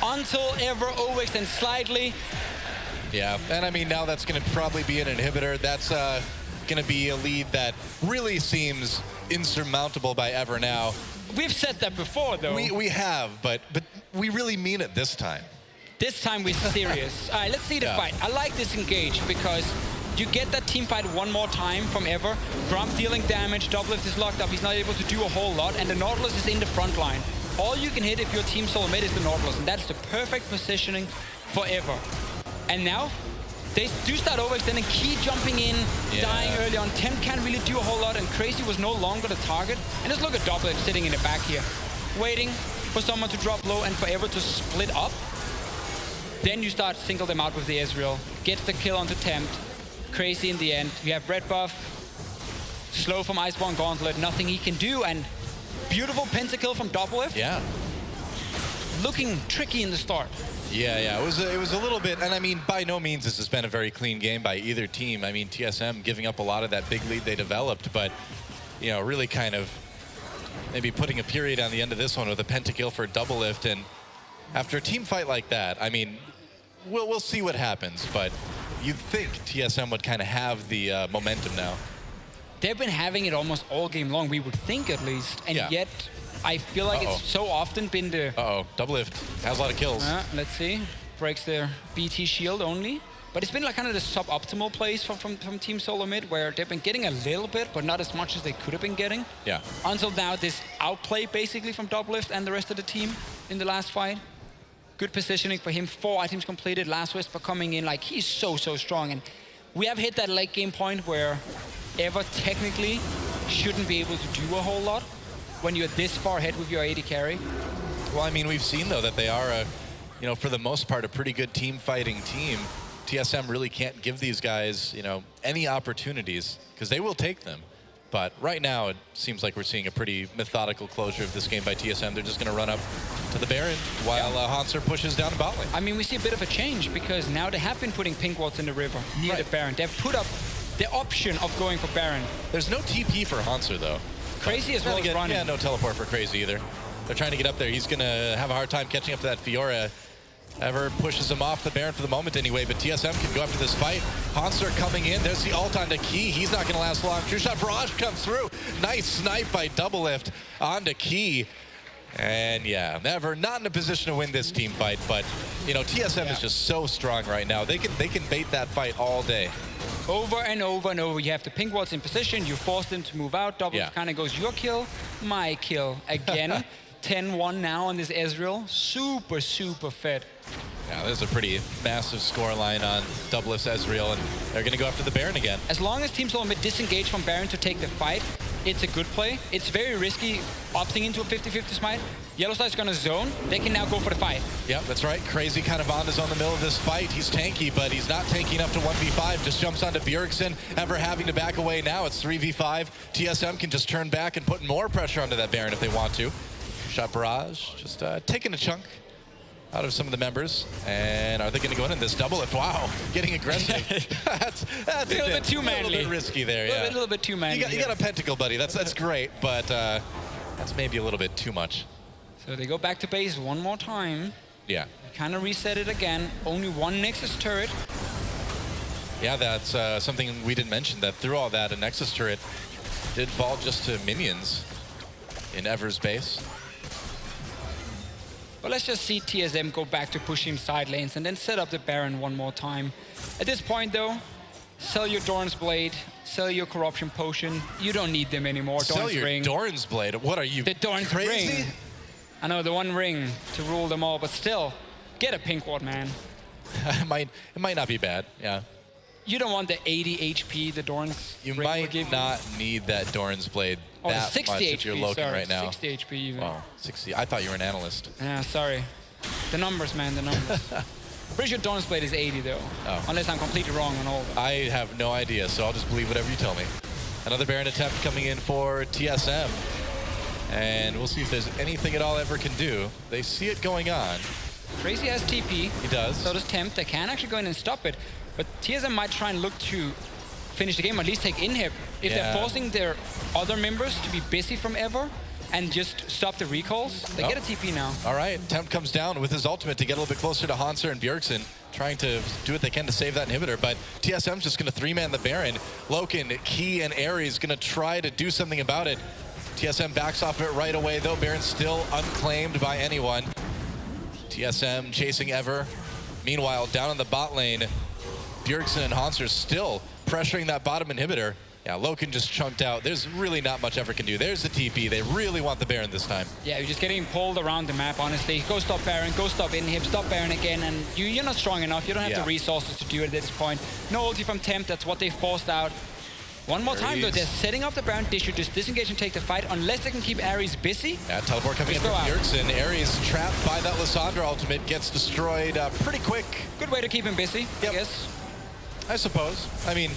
S6: until Ever overextends slightly.
S5: Yeah, and I mean, now that's going to probably be an inhibitor. That's going to be a lead that really seems insurmountable by Ever now.
S6: We've said that before, though.
S5: We have, but we really mean it this time.
S6: This time we're serious. All right, let's see the fight. I like this engage because you get that team fight one more time from Ever. Grump dealing damage, Doublelift is locked up, he's not able to do a whole lot, and the Nautilus is in the front line. All you can hit if your Team Soulmate is the Nautilus, and that's the perfect positioning for Ever. And now, they do start overextending, Key jumping in, dying early on. Temp can't really do a whole lot, and Crazy was no longer the target. And just look at Doublelift sitting in the back here, waiting for someone to drop low and for Ever to split up. Then you start single them out with the Ezreal. Gets the kill onto Tempt. Crazy in the end. You have red buff, slow from Iceborne Gauntlet, nothing he can do, and beautiful pentakill from Doublelift.
S5: Yeah.
S6: Looking tricky in the start.
S5: Yeah, it was a little bit, and I mean, by no means this has been a very clean game by either team. I mean, TSM giving up a lot of that big lead they developed, but, really kind of maybe putting a period on the end of this one with a pentakill for Doublelift, and after a team fight like that, I mean, we'll see what happens, but you'd think TSM would kind of have the momentum now.
S6: They've been having it almost all game long, we would think at least, and yet I feel like it's so often been the...
S5: Doublelift has a lot of kills.
S6: Let's see. Breaks their BT shield only. But it's been like kind of the suboptimal plays from Team Soulmate, where they've been getting a little bit, but not as much as they could have been getting.
S5: Yeah.
S6: Until now, this outplay basically from Doublelift and the rest of the team in the last fight. Good positioning for him. 4 items completed. Last Whisper coming in. Like, he's so strong. And we have hit that late game point where Ever technically shouldn't be able to do a whole lot when you're this far ahead with your AD carry.
S5: Well, I mean, we've seen, though, that they are, for the most part, a pretty good team-fighting team. TSM really can't give these guys, any opportunities, because they will take them. But right now, it seems like we're seeing a pretty methodical closure of this game by TSM. They're just going to run up to the Baron while Hanser pushes down the bot lane.
S6: I mean, we see a bit of a change because now they have been putting pink wards in the river near the Baron. They've put up the option of going for Baron.
S5: There's no TP for Hanser, though.
S6: Crazy as well as running.
S5: Yeah, no teleport for Crazy either. They're trying to get up there. He's going to have a hard time catching up to that Fiora. Ever pushes him off the Baron for the moment anyway, but TSM can go after this fight. Hanser coming in. There's the ult onto Key. He's not going to last long. True shot barrage comes through. Nice snipe by Double Lift onto Key. And yeah, Ever not in a position to win this team fight, but TSM is just so strong right now. They can bait that fight all day.
S6: Over and over and over. You have the pink wards in position. You force them to move out. Double kind of goes your kill, my kill again. 10-1 now on this Ezreal. Super fed.
S5: Yeah, there's a pretty massive scoreline on Double Lift's Ezreal, and they're going to go after the Baron again.
S6: As long as Team Solomid disengage from Baron to take the fight, it's a good play. It's very risky opting into a 50-50 smite. Yellowstide's going to zone. They can now go for the fight.
S5: Yeah, that's right. Crazy kind of on his own in the middle of this fight. He's tanky, but he's not tanky enough to 1v5. Just jumps onto Bjergsen. Ever having to back away now. It's 3v5. TSM can just turn back and put more pressure onto that Baron if they want to. Shot barrage, just taking a chunk out of some of the members. And are they going to go in this Double Lift? Wow, getting aggressive. that's
S6: a little bit too manly.
S5: A little bit risky there,
S6: yeah. A little bit too manly.
S5: You got a pentacle, buddy. That's great, but that's maybe a little bit too much.
S6: So they go back to base one more time.
S5: Yeah.
S6: Kind of reset it again. Only one Nexus turret.
S5: Yeah, that's something we didn't mention, that through all that, a Nexus turret did fall just to minions in Ever's base.
S6: Well, let's just see TSM go back to pushing side lanes and then set up the Baron one more time. At this point, though, sell your Doran's Blade, sell your Corruption Potion. You don't need them anymore.
S5: Sell
S6: Doran's
S5: your
S6: Ring.
S5: Doran's Blade? What are you,
S6: the Doran's
S5: crazy?
S6: Ring. I know, the one ring to rule them all, but still, get a pink ward, man.
S5: It might not be bad, yeah.
S6: You don't want the 80 HP the Doran's
S5: You
S6: ring
S5: might
S6: will give
S5: not need that Doran's Blade that
S6: 60
S5: much
S6: HP,
S5: if you're Loken right now.
S6: 60 HP even.
S5: Wow, 60. I thought you were an analyst.
S6: Yeah, sorry. The numbers, man, the numbers. Pretty sure Doran's Blade is 80, though.
S5: Oh.
S6: Unless I'm completely wrong on all of them.
S5: I have no idea, so I'll just believe whatever you tell me. Another Baron attempt coming in for TSM. And we'll see if there's anything at all Ever can do. They see it going on.
S6: Crazy has TP.
S5: He does.
S6: So does Tempt. They can actually go in and stop it. But TSM might try and look to finish the game, or at least take inhib. If they're forcing their other members to be busy from Ever and just stop the recalls, they get a TP now.
S5: All right, Tempt comes down with his ultimate to get a little bit closer to Hanser and Bjergsen, trying to do what they can to save that inhibitor, but TSM's just going to 3-man the Baron. Loken, Key, and Ares going to try to do something about it. TSM backs off it right away, though. Baron's still unclaimed by anyone. TSM chasing Ever. Meanwhile, down in the bot lane, Bjergsen and Hanser still pressuring that bottom inhibitor. Yeah, Loken just chunked out. There's really not much Ever can do. There's the TP. They really want the Baron this time.
S6: Yeah, you're just getting pulled around the map, honestly. Go stop Baron, go stop inhib, stop Baron again, and you're not strong enough. You don't have the resources to do it at this point. No ulti from Tempt. That's what they forced out. One more time, though, they're setting up the Baron. They should just disengage and take the fight, unless they can keep Ares busy.
S5: Yeah, teleport coming in from Bjergsen. Ares trapped by that Lissandra ultimate, gets destroyed pretty quick.
S6: Good way to keep him busy, I guess.
S5: I suppose. I mean,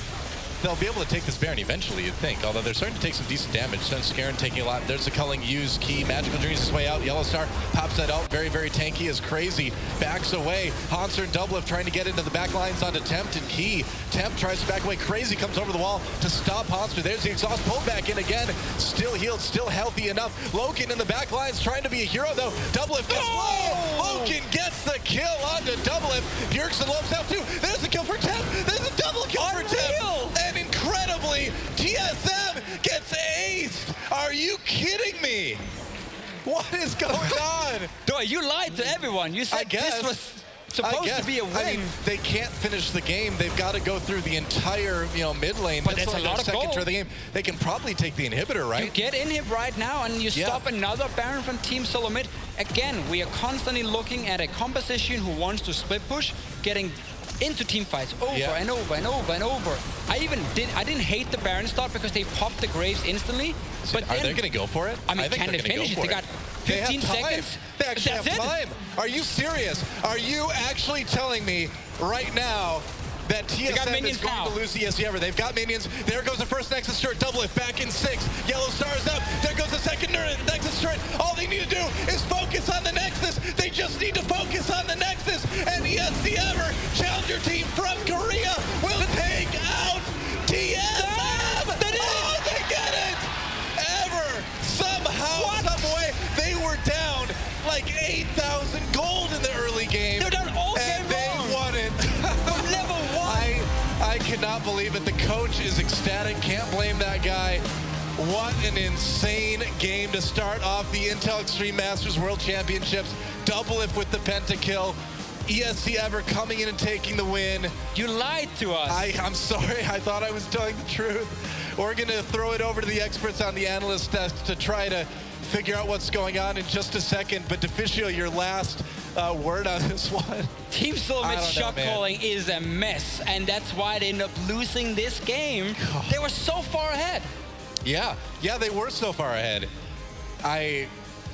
S5: they'll be able to take this Baron eventually, you'd think, although they're starting to take some decent damage. Scarin taking a lot. There's the culling use Key. Magical Dreams his way out. Yellowstar pops that out. Very, very tanky as Crazy backs away. Hanser and Double Lift trying to get into the back lines onto Tempt and Key. Tempt tries to back away. Crazy comes over the wall to stop Hanser. There's the exhaust. Pulled back in again. Still healed, still healthy enough. Loken in the back lines trying to be a hero, though. Double Lift gets low. Loken gets the kill onto Double Lift. Bjergsen lopes out too. There's the kill for Tempt. There's a double kill for Tempt. And incredibly, TSM gets aced. Are you kidding me? What is going on?
S6: Dude, you lied to everyone. You said
S5: I guess.
S6: this was supposed to be a win.
S5: I mean, they can't finish the game. They've got to go through the entire, mid lane.
S6: But that's a
S5: only
S6: lot
S5: their
S6: of
S5: second
S6: gold.
S5: turn of the game. They can probably take the inhibitor, right?
S6: You get in here right now and you stop another Baron from Team Solo Mid. Again, we are constantly looking at a composition who wants to split push, getting into team fights over and over and over and over. I didn't hate the Baron start because they popped the Graves instantly. But
S5: Are they going to go for it?
S6: I mean,
S5: think
S6: can they
S5: they're gonna
S6: finish it?
S5: go
S6: They
S5: for
S6: got
S5: They have
S6: 15
S5: time.
S6: seconds.
S5: They actually
S6: That's
S5: have
S6: it.
S5: time. Are you serious? Are you actually telling me right now that TSM is going to lose the ESC Ever? They've got minions. There goes the first Nexus turret. Double it back in 6. Yellow Star's up. There goes the second Nexus turret. All they need to do is focus on the Nexus. They just need to focus on the Nexus. And ESC Ever, challenger team from Korea, will take out TSM. Oh, they get it! Ever, somehow, some way, they were down like 8,000 gold in the early game.
S6: They're down all
S5: and
S6: game
S5: they
S6: long.
S5: won it.
S6: Never won.
S5: I cannot believe it. The coach is ecstatic. Can't blame that guy. What an insane game to start off the Intel Extreme Masters World Championships. Double if with the pentakill. ESC Ever coming in and taking the win.
S6: You lied to us.
S5: I'm sorry. I thought I was telling the truth. We're going to throw it over to the experts on the analyst desk to try to figure out what's going on in just a second. But Deficio, your last word on this one.
S6: Team Solo Mid's shot calling is a mess, and that's why they end up losing this game. They were so far ahead.
S5: Yeah, they were so far ahead.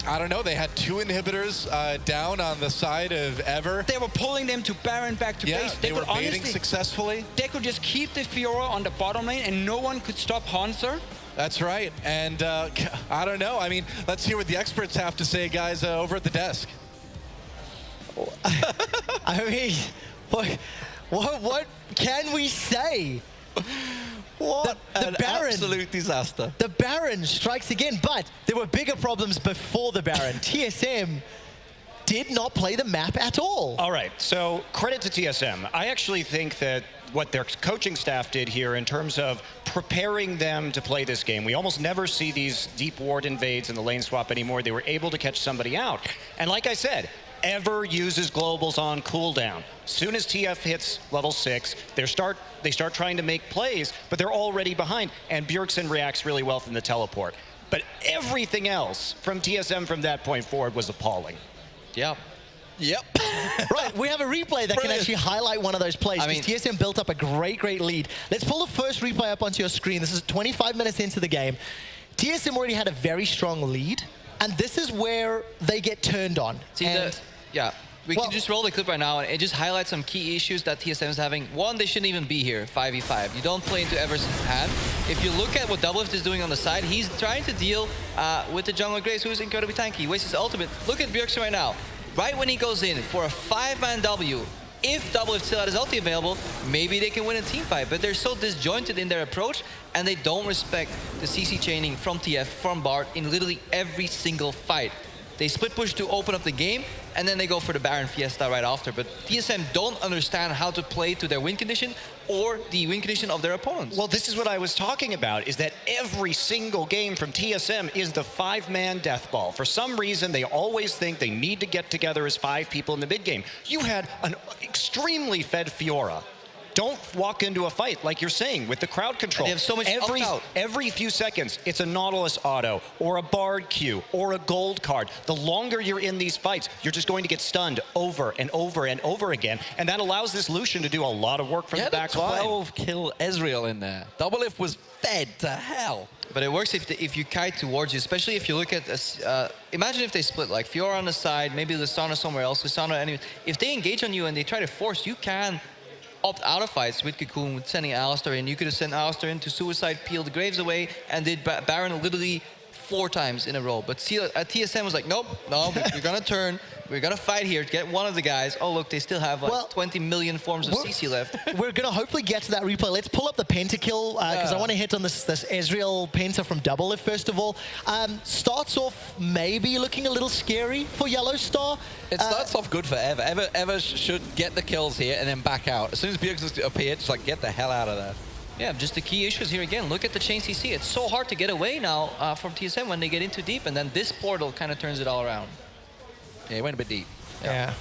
S5: I don't know. They had 2 inhibitors down on the side of Ever.
S6: They were pulling them to Baron back to base.
S5: They were baiting
S6: honestly,
S5: successfully.
S6: They could just keep the Fiora on the bottom lane, and no one could stop Hanser.
S5: That's right. And I don't know. I mean, let's hear what the experts have to say, guys, over at the desk.
S2: I mean, what can we say?
S4: What
S2: the
S4: an
S2: Baron,
S4: absolute disaster.
S2: The Baron strikes again, but there were bigger problems before the Baron. TSM did not play the map at all.
S3: All right, so credit to TSM. I actually think that what their coaching staff did here in terms of preparing them to play this game. We almost never see these deep ward invades in the lane swap anymore. They were able to catch somebody out. And like I said, Ever uses globals on cooldown. Soon as TF hits level 6, they start trying to make plays, but they're already behind. And Bjergsen reacts really well from the teleport. But everything else from TSM from that point forward was appalling.
S1: Yeah.
S4: Yep.
S2: Right, we have a replay that can actually highlight one of those plays.
S1: I mean,
S2: TSM built up a great lead. Let's pull the first replay up onto your screen. This is 25 minutes into the game. TSM already had a very strong lead, and this is where they get turned on.
S1: See, we can just roll the clip right now, and it just highlights some key issues that TSM is having. One, they shouldn't even be here, 5v5. You don't play into Ever's hand. If you look at what Doublelift is doing on the side, he's trying to deal with the jungler Graves, who's incredibly tanky. He wastes his ultimate. Look at Bjergsen right now. Right when he goes in for a 5-man W, if Doublelift still had his ulti available, maybe they can win a team fight. But they're so disjointed in their approach, and they don't respect the CC chaining from TF, from Bart, in literally every single fight. They split push to open up the game, and then they go for the Baron Fiesta right after. But TSM don't understand how to play to their win condition or the win condition of their opponents.
S3: Well, this is what I was talking about, is that every single game from TSM is the 5-man death ball. For some reason, they always think they need to get together as 5 people in the mid game. You had an extremely fed Fiora. Don't walk into a fight, like you're saying, with the crowd control.
S1: They have so much
S3: every few seconds, it's a Nautilus auto, or a Bard Q, or a gold card. The longer you're in these fights, you're just going to get stunned over and over and over again, and that allows this Lucian to do a lot of work from the back line.
S4: 12-kill Ezreal in there. Doublelift was fed to hell.
S1: But it works if you kite towards you, especially if you look at imagine if they split, like Fiora on the side, maybe Lissandra somewhere else, Lissandra enemy. If they engage on you and they try to force, you can opt out of fights with Cocoon, with sending Alistar in. You could have sent Alistar in to suicide, peeled the Graves away, and did Baron literally 4 times in a row. But TSM was like, nope, no, we're gonna turn. We're gonna fight here to get one of the guys. Oh look, they still have like 20 million forms of CC left.
S2: We're gonna hopefully get to that replay. Let's pull up the pentakill because I want to hit on this Ezreal penta from Doublelift first of all. Starts off maybe looking a little scary for Yellow Star.
S4: It starts off good for Ever. Ever should get the kills here and then back out. As soon as Bjergsen appeared, just like get the hell out of there.
S1: Yeah, just the key issues here again. Look at the chain CC. It's so hard to get away now from TSM when they get in too deep, and then this portal kind of turns it all around.
S4: Yeah, he went a bit deep.
S2: Yeah.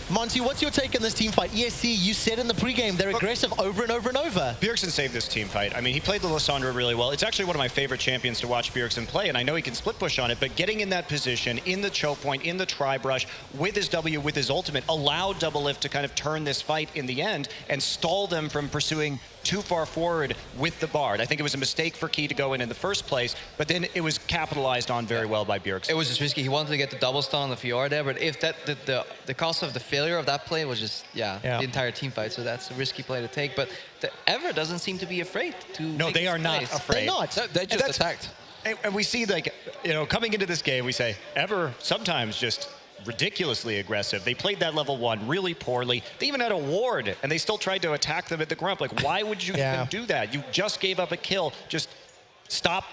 S2: Monty, what's your take on this team fight? ESC, you said in the pregame they're aggressive over and over and over.
S3: Bjergsen saved this team fight. I mean, he played the Lissandra really well. It's actually one of my favorite champions to watch Bjergsen play, and I know he can split push on it, but getting in that position, in the choke point, in the tri-brush, with his W, with his ultimate, allowed Doublelift to kind of turn this fight in the end and stall them from pursuing too far forward with the Bard. I think it was a mistake for Key to go in the first place, but then it was capitalized on very well by Bjergsen.
S1: It was just risky. He wanted to get the double stun on the Fiora there, but if that the cost of the failure of that play was just the entire team fight, so that's a risky play to take. But the Ever doesn't seem to be afraid to.
S3: No, they are not afraid.
S2: They're not.
S4: They just attacked.
S3: And we see, like, you know, coming into this game, we say Ever sometimes just ridiculously aggressive. They played that level 1 really poorly. They even had a ward, and they still tried to attack them at the grump. Like, why would you even do that? You just gave up a kill. Just stop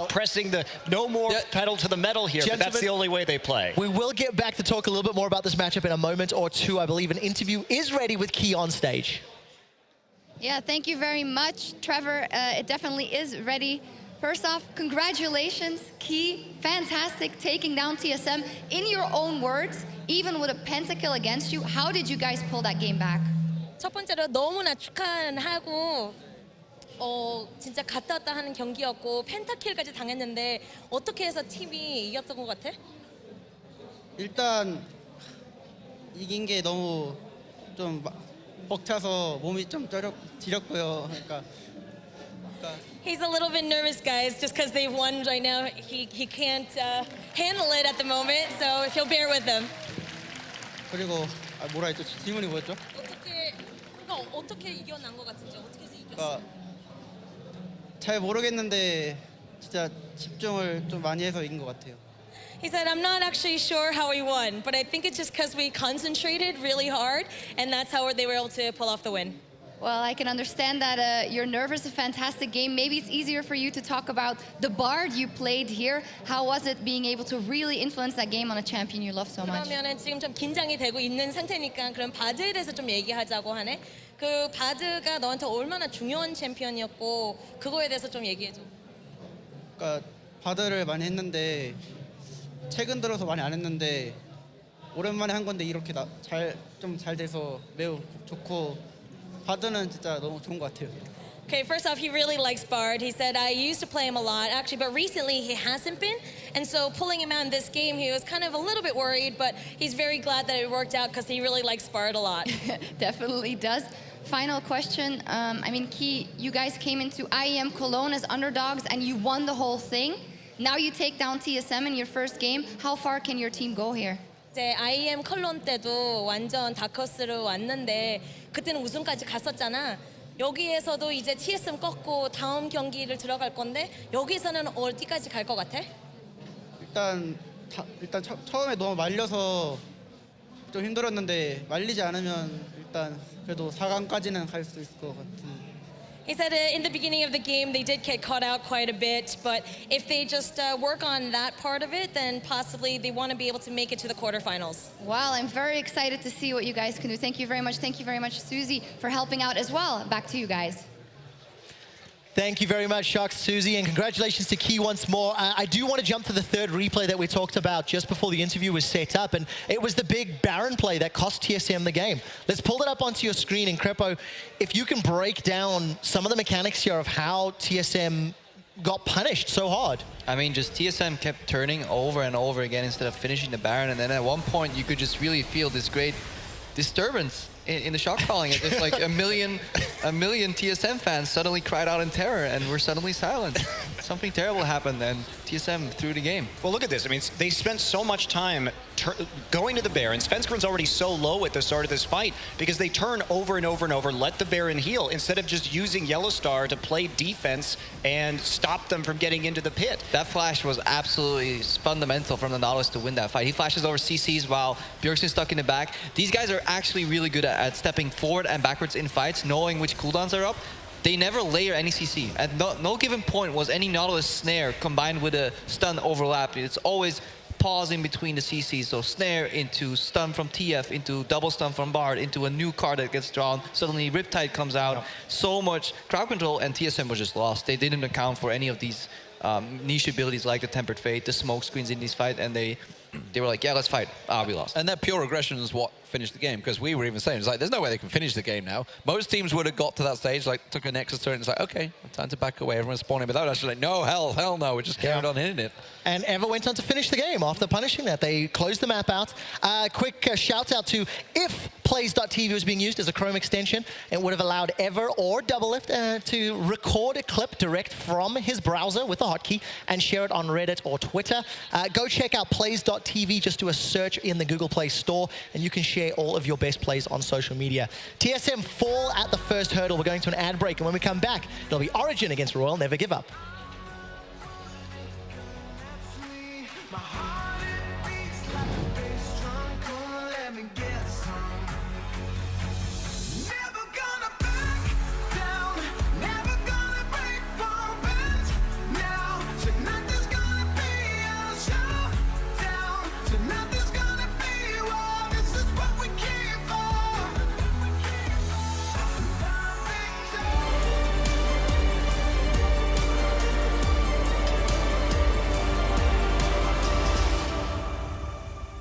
S3: pressing the no more pedal to the metal here. But that's the only way they play.
S2: We will get back to talk a little bit more about this matchup in a moment or two. I believe an interview is ready with Key on stage.
S7: Yeah, thank you very much, Trevor. It definitely is ready. First off, congratulations, Key. Fantastic taking down TSM. In your own words, even with a pentakill against you, how did you guys pull that game back?
S8: 첫 번째로 너무나 축하하고 진짜 갔다 왔다 하는 경기였고 펜타킬까지 당했는데 어떻게 해서 팀이 이겼던 것 같아?
S9: 일단 이긴 게 너무 좀 벅차서 몸이 좀 지렸고요. 그러니까
S8: He's a little bit nervous, guys, just because they've won right now. He can't handle it at the moment, so if you'll bear with him.
S9: 그리고 뭐라 했죠? 질문이 뭐였죠?
S8: 어떻게 이겨난 것 같은지 어떻게 해서 이겼어?
S9: 그러니까 잘 모르겠는데 진짜 집중을 좀 많이 해서 이긴 것 같아요.
S8: He said, I'm not actually sure how we won, but I think it's just because we concentrated really hard, and that's how they were able to pull off the win.
S7: Well, I can understand that you're nervous. A fantastic game. Maybe it's easier for you to talk about the Bard you played here. How was it being able to really influence that game on a champion you love so much?
S8: 그러면은 지금 좀 긴장이 되고 있는 상태니까 그럼 바드에 대해서 좀 얘기하자고 하네. 그 바드가 너한테 얼마나 중요한 챔피언이었고 그거에 대해서 좀 얘기해줘.
S9: 그러니까 바드를 많이 했는데 최근 들어서 많이 안 했는데 오랜만에 한 건데 이렇게 좀 잘 돼서 매우 좋고. 바드는 진짜 너무 좋은 것 같아요.
S8: Okay, first off, he really likes Bard. He said, I used to play him a lot, actually, but recently he hasn't been. And so pulling him out in this game, he was kind of a little bit worried, but he's very glad that it worked out because he really likes Bard a lot.
S7: Definitely does. Final question. I mean, Key, you guys came into IEM Cologne as underdogs and you won the whole thing. Now you take down TSM in your first game. How far can your team go here?
S8: 이제 IEM 컬론 때도 완전 다커스로 왔는데 그때는 우승까지 갔었잖아. 여기에서도 이제 TSM 꺾고 다음 경기를 들어갈 건데 여기서는 어디까지 갈 것 같아?
S9: 일단 처음에 너무 말려서 좀 힘들었는데 말리지 않으면 일단 그래도 4강까지는 갈 수 있을 것 같은.
S8: He said in the beginning of the game they did get caught out quite a bit, but if they just work on that part of it, then possibly they want to be able to make it to the quarterfinals.
S7: Well, I'm very excited to see what you guys can do. Thank you very much. Thank you very much, Susie, for helping out as well. Back to you guys.
S2: Thank you very much, Sharks, Susie, and congratulations to Key once more. I do want to jump to the third replay that we talked about just before the interview was set up, and it was the big Baron play that cost TSM the game. Let's pull it up onto your screen, and Crepo, if you can break down some of the mechanics here of how TSM got punished so hard.
S1: I mean, just TSM kept turning over and over again instead of finishing the Baron, and then at one point you could just really feel this great disturbance in the shot calling. It was like a million TSM fans suddenly cried out in terror and were suddenly silent. Something terrible happened and TSM threw the game.
S3: Well, look at this. I mean, they spent so much time going to the Baron. Svenskron's already so low at the start of this fight because they turn over and over and over, let the Baron heal instead of just using Yellow Star to play defense and stop them from getting into the pit.
S1: That flash was absolutely fundamental from the Nautilus to win that fight. He flashes over CCs while Bjergsen's stuck in the back. These guys are actually really good at stepping forward and backwards in fights, knowing which cooldowns are up. They never layer any CC. At no given point was any Nautilus snare combined with a stun overlap. It's always pause in between the CCs. So snare into stun from TF, into double stun from Bard, into a new card that gets drawn. Suddenly Riptide comes out. So much crowd control, and TSM was just lost. They didn't account for any of these niche abilities like the Tempered Fate, the smoke screens in this fight, and they were like, yeah, let's fight. We lost.
S4: And that pure aggression is what finish the game, because we were even saying, it's like, there's no way they can finish the game now. Most teams would have got to that stage, like, took a Nexus turret and it's like, okay, time to back away. Everyone's spawning, but that was actually like, no, hell no, we just carried on hitting it.
S2: And Ever went on to finish the game after punishing that. They closed the map out. Quick shout out to, if Plays.tv was being used as a Chrome extension, it would have allowed Ever or Doublelift to record a clip direct from his browser with a hotkey and share it on Reddit or Twitter. Go check out Plays.tv, just do a search in the Google Play Store, and you can share all of your best plays on social media. TSM fall at the first hurdle. We're going to an ad break, and when we come back, it'll be Origin against Royal Never Give Up.
S10: My heart